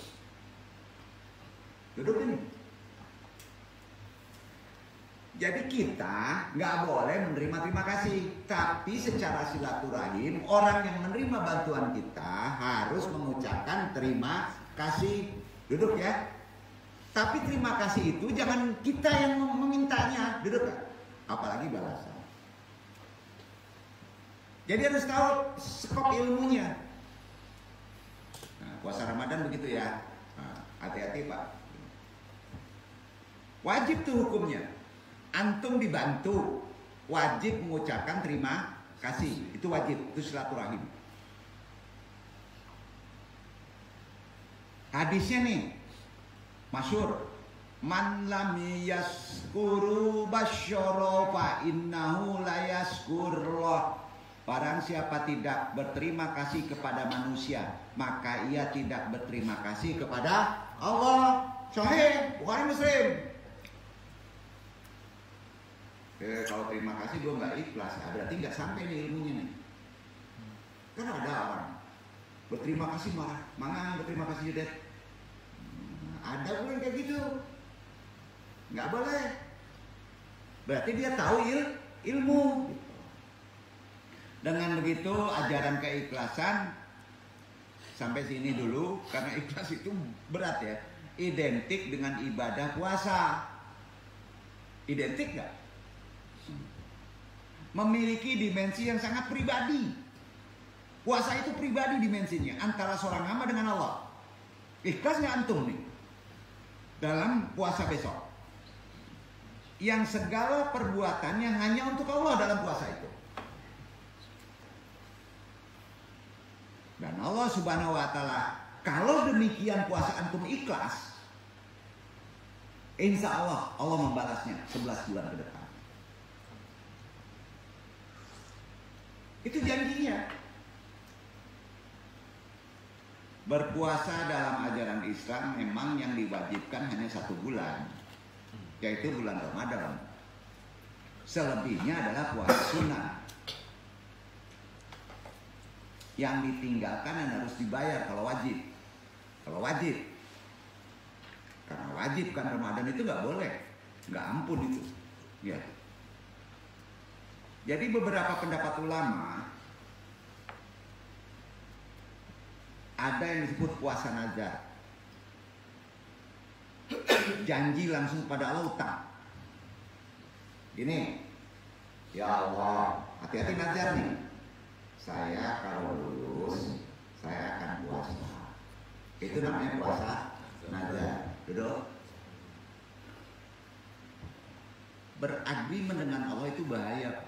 Duduk ini. Jadi kita nggak boleh menerima terima kasih, tapi secara silaturahim orang yang menerima bantuan kita harus mengucapkan terima kasih. Duduk ya. Tapi terima kasih itu jangan kita yang memintanya. Duduk ya. Apalagi balasan. Jadi harus tahu skop ilmunya. Nah, puasa Ramadan begitu ya. Nah, hati-hati Pak. Wajib tuh hukumnya. Antum dibantu, wajib mengucapkan terima kasih. Itu wajib, itu silaturahim. Hadisnya nih, masyhur. Man lam yaskuru basyara fa innahu la yaskurullah. Barang siapa tidak berterima kasih kepada manusia, maka ia tidak berterima kasih kepada Allah. Sahih, Bukhari Muslim. Kalau terima kasih gue nggak ikhlas, berarti nggak sampai nih ilmunya nih. Kan ada orang berterima kasih marah, mana berterima kasih deh. Ada pun kayak gitu, nggak boleh. Berarti dia tahu ilmu. Dengan begitu ajaran keikhlasan sampai sini dulu, karena ikhlas itu berat ya. Identik dengan ibadah puasa. Identik nggak? Memiliki dimensi yang sangat pribadi. Puasa itu pribadi dimensinya antara seorang hamba dengan Allah. Ikhlasnya antum nih dalam puasa besok, yang segala perbuatannya hanya untuk Allah dalam puasa itu. Dan Allah Subhanahu wa taala, kalau demikian puasa antum ikhlas, insya Allah Allah membalasnya 11 bulan ke depan. Itu janjinya. Berpuasa dalam ajaran Islam memang yang diwajibkan hanya 1 bulan, yaitu bulan Ramadan. Selebihnya adalah puasa sunnah. Yang ditinggalkan dan harus dibayar kalau wajib. Kalau wajib. Karena wajib kan Ramadan itu nggak boleh, nggak ampun itu. Ya. Jadi beberapa pendapat ulama ada yang disebut puasa nazar. Janji langsung pada Allah utang. Gini, ya Allah, hati-hati nazar nih. Saya kalau lulus, saya akan puasa. Itu namanya puasa nazar. Duduk. Beragreement dengan Allah itu bahaya.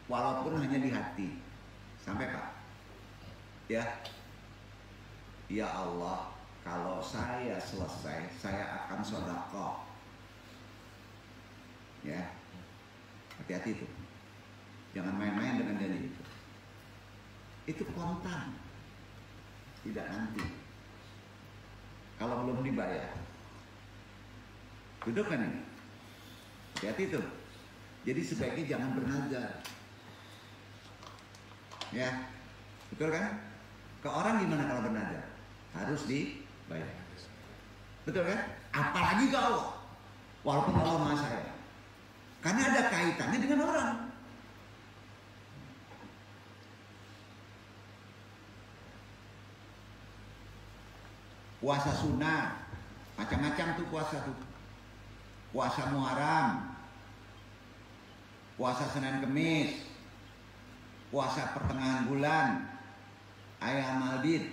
Walaupun hanya di hati. Sampai Pak. Ya. Ya Allah, kalau saya selesai, saya akan sedekah. Ya. Hati-hati itu. Jangan main-main dengan janji itu. Itu kontan. Tidak nanti. Kalau belum dibayar. Duduk kan ini. Hati-hati itu. Jadi sebaiknya jangan bernazar. Ya, betul kan? Ke orang gimana kalau bernazar? Harus dibayar. Betul kan? Apalagi ke Allah. Walaupun Allah Maha Sayang. Karena ada kaitannya dengan orang. puasa sunnah, macam-macam tuh puasa tuh. Puasa Muharram, puasa Senin Kemis, puasa pertengahan bulan, Ayyamul Bid,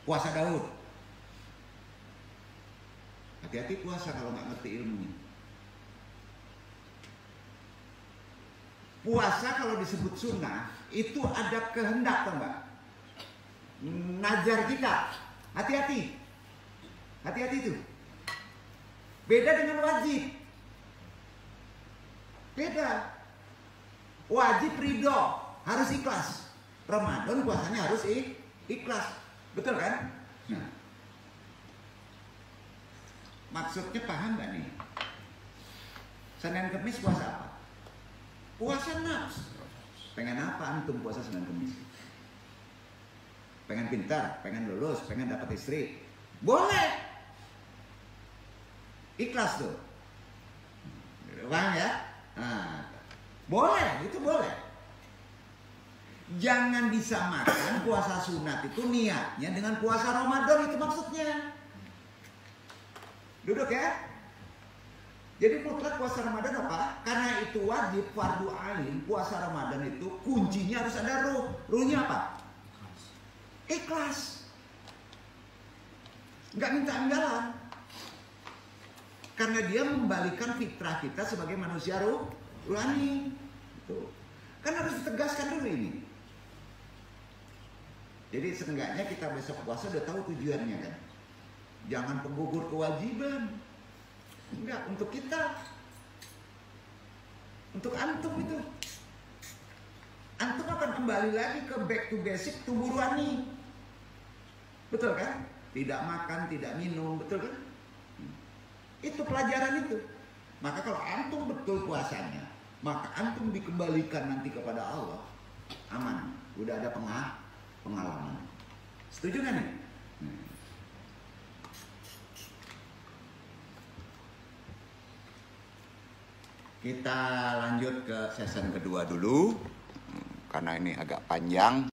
puasa Daud. Hati-hati puasa kalau nggak ngerti ilmunya. Puasa kalau disebut sunnah itu ada kehendak, tau nggak? Najar kita, hati-hati, hati-hati itu. Beda dengan wajib. Beda. Wajib ridho, harus ikhlas. Ramadan puasanya harus ikhlas. Betul kan? Nah, maksudnya paham gak nih? Senin Kemis puasa apa? Puasa nafsu. Pengen apa antum puasa Senin Kemis? Pengen pintar, pengen lulus, pengen dapat istri. Boleh. Ikhlas tuh. Paham ya? Nah, boleh, itu boleh. Jangan disamakan puasa sunat itu niatnya dengan puasa Ramadan, itu maksudnya. Duduk ya. Jadi mutlak puasa Ramadan apa? Karena itu wajib fardu ain, puasa Ramadan itu kuncinya harus ada ruh. Ruhnya apa? Ikhlas. Nggak minta imbalan. Karena dia membalikan fitrah kita sebagai manusia ruhani. Tuh. Kan harus ditegaskan dulu ini. Jadi seenggaknya kita besok puasa udah tahu tujuannya kan. Jangan penggugur kewajiban. Enggak, untuk kita. Untuk antum itu. Antum akan kembali lagi ke back to basic tubuh ruhani. Betul kan? Tidak makan, tidak minum, betul kan? Itu pelajaran itu. Maka kalau antum betul puasanya, maka antum dikembalikan nanti kepada Allah. Aman. Udah ada pengalaman. Setuju kan nih? Kita lanjut ke season kedua dulu. Karena ini agak panjang.